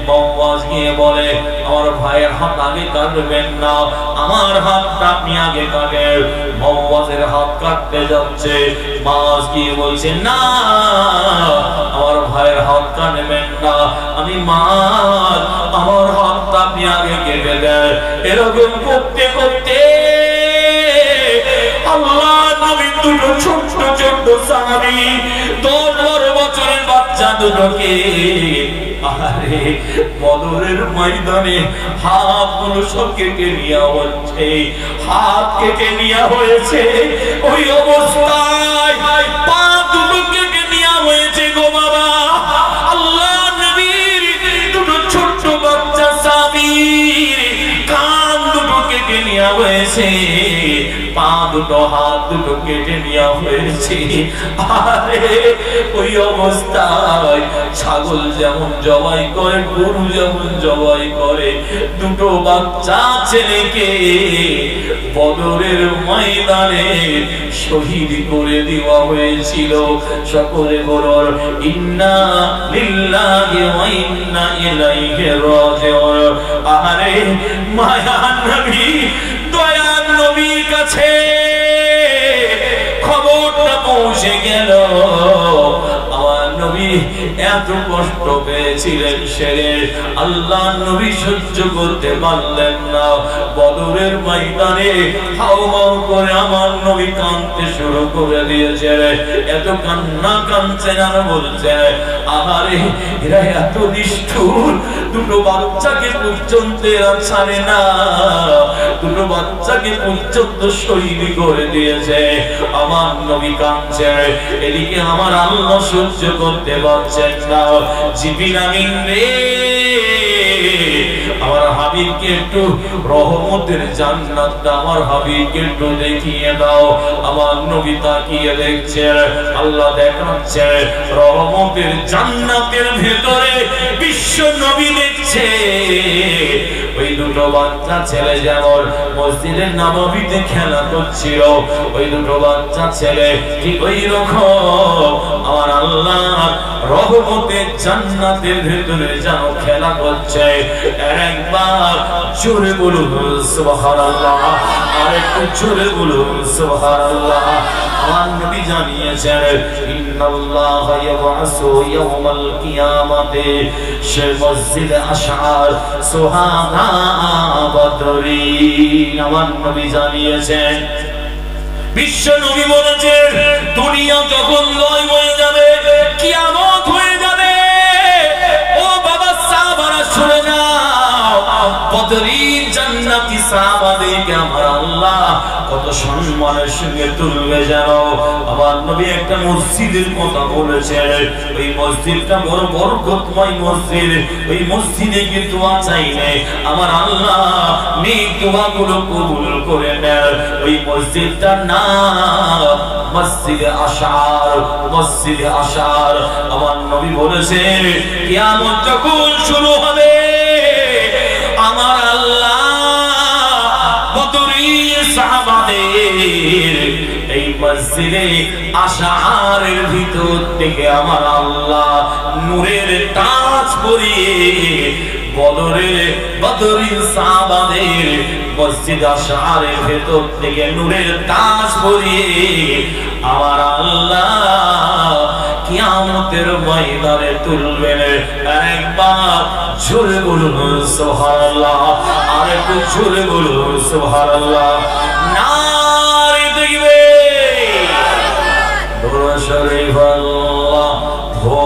মাওয়াজ গিয়ে বলে আমার ভাইয়ের হাত আগে কাটবেন না, আমার হাতটা আপনি আগে কাটেন। মাওয়াজের হাত কাটতে যাচ্ছে, মাওয়াজ গিয়ে বলছে না আমার ভাইয়ের হাত কাটবেন না, আমি মাওয়াজ আমার হাতটা আপনি আগে কেটে দেন। এরকম করতে করতে আল্লাহ নবী দুটো ছোট্ট ছোট্ট সাহাবী 10-12 বছরের বাচ্চা দুটোকে আরে বদরের ময়দানে হাতগুলো সব কেটে নেওয়া হচ্ছে, হাত কেটে নেওয়া হয়েছে। ওই অবস্থায় পা দুটো কেটে নেওয়া হয়েছে গো বাবা। আল্লাহ নবীর দুটো ছোট্ট বাচ্চা সাহাবীর কান দুটো কেটে নেওয়া হয়েছে, পা দুটো হাত দুটো কেটে নেওয়া হয়েছে। আরে ওই অবস্থায় ছাগল যেমন জবাই করে, গরু যেমন জবাই করে, দুটো বাচ্চা ছেলেকে বদরের ময়দানে শহীদ করে দেওয়া হয়েছিল। সকলে বলুন ইন্না লিল্লাহি ওয়া ইন্না ইলাইহি রাজিউন। আরে মায়ার নবী, দয়ার নবীর কাছে খবরটা পৌঁছে গেল। আমার নবী এত কষ্ট পেয়েছিলেন, সেরে আল্লাহ নবী সহ্য করতে পারলেন না। বদরের ময়দানে হাউমাউ করে আমার নবী কাঁদতে শুরু করে দিয়েছে। এত কান্না কাঁদছেন আর বলছে আহারে এরা এত নিষ্ঠুর, দুটো বাচ্চাকে পর্যন্ত এরা ছাড়ে না, দুটো বাচ্চাকে পর্যন্ত শহীদ করে দিয়েছে। আমার নবী কাঁদছে, এদিকে আমার আল্লাহ সহ্য করতে পারছেন না। জিবরিল আমিন রে, আমার হাবিবকে একটু রহমতের জান্নাতটা আমার হাবিবকে একটু দেখিয়ে দাও। আমার নবী তাকিয়ে দেখছে, আল্লাহ দেখাচ্ছে রহমতের জান্নাতের ভেতরে বিশ্ব নবী দেখছে। ওই দুটো বাচ্চা ছেলে যেমন মসজিদের নববীতে খেলা করছিল, ওই দুটো বাচ্চা ছেলে ঠিক ওই রকম আমার আল্লাহ রহমতের জান্নাতের ভেতরে যেন খেলা করছে। একবার জোরে বলুন সুবহানাল্লাহ, আর একটু জোরে বলুন সুবহানাল্লাহ। আমার নবী জানিয়েছেন ইন্নাল্লাহ ইয়াবআসু ইয়াওমাল কিয়ামাতি সে মসজিদে আশআর সুহাদা বদরিন। আমার নবী জানিয়েছেন, বিশ্ব নবী বলেছেন দুনিয়া যখন লয় হয়ে যাবে, কিয়ামত হয়ে যাবে, ও বাবা সাহাবারা শুনে নাও, বদরিন জান্নাতি সাহাবাদেরকে আমার আল্লাহ কত সম্মানের সঙ্গে তুলবে জানো। আমার নবী একটা মসজিদের কথা বলেছেন, ওই মসজিদটা বড় বরকতময় মসজিদ। ওই মসজিদে গিয়ে দোয়া চাইলে আমার আল্লাহ নেক দোয়াগুলো কবুল করে নেন। ওই মসজিদটার নাম মসজিদে আশার, মসজিদে আশার। আমার নবী বলেছেন কিয়ামত যখন শুরু হবে আমার আল্লাহ বদরের সাহাবাদের এই মসজিদে আশারের ভিতর থেকে আমার আল্লাহ নূরের তাজ পরিয়ে বদরের সাহাবাদের মসজিদ আশারের ভিতর থেকে নূরের তাজ পরিয়ে আমার আল্লাহ কিয়ামতের ময়দানে তুলবেন। একবার জোরে বলুন সুবহানাল্লাহ, আর একটু জোরে বলুন সুবহানাল্লাহ। নারে তাকবীর, দরুদ শরীফ আল্লাহুম্মা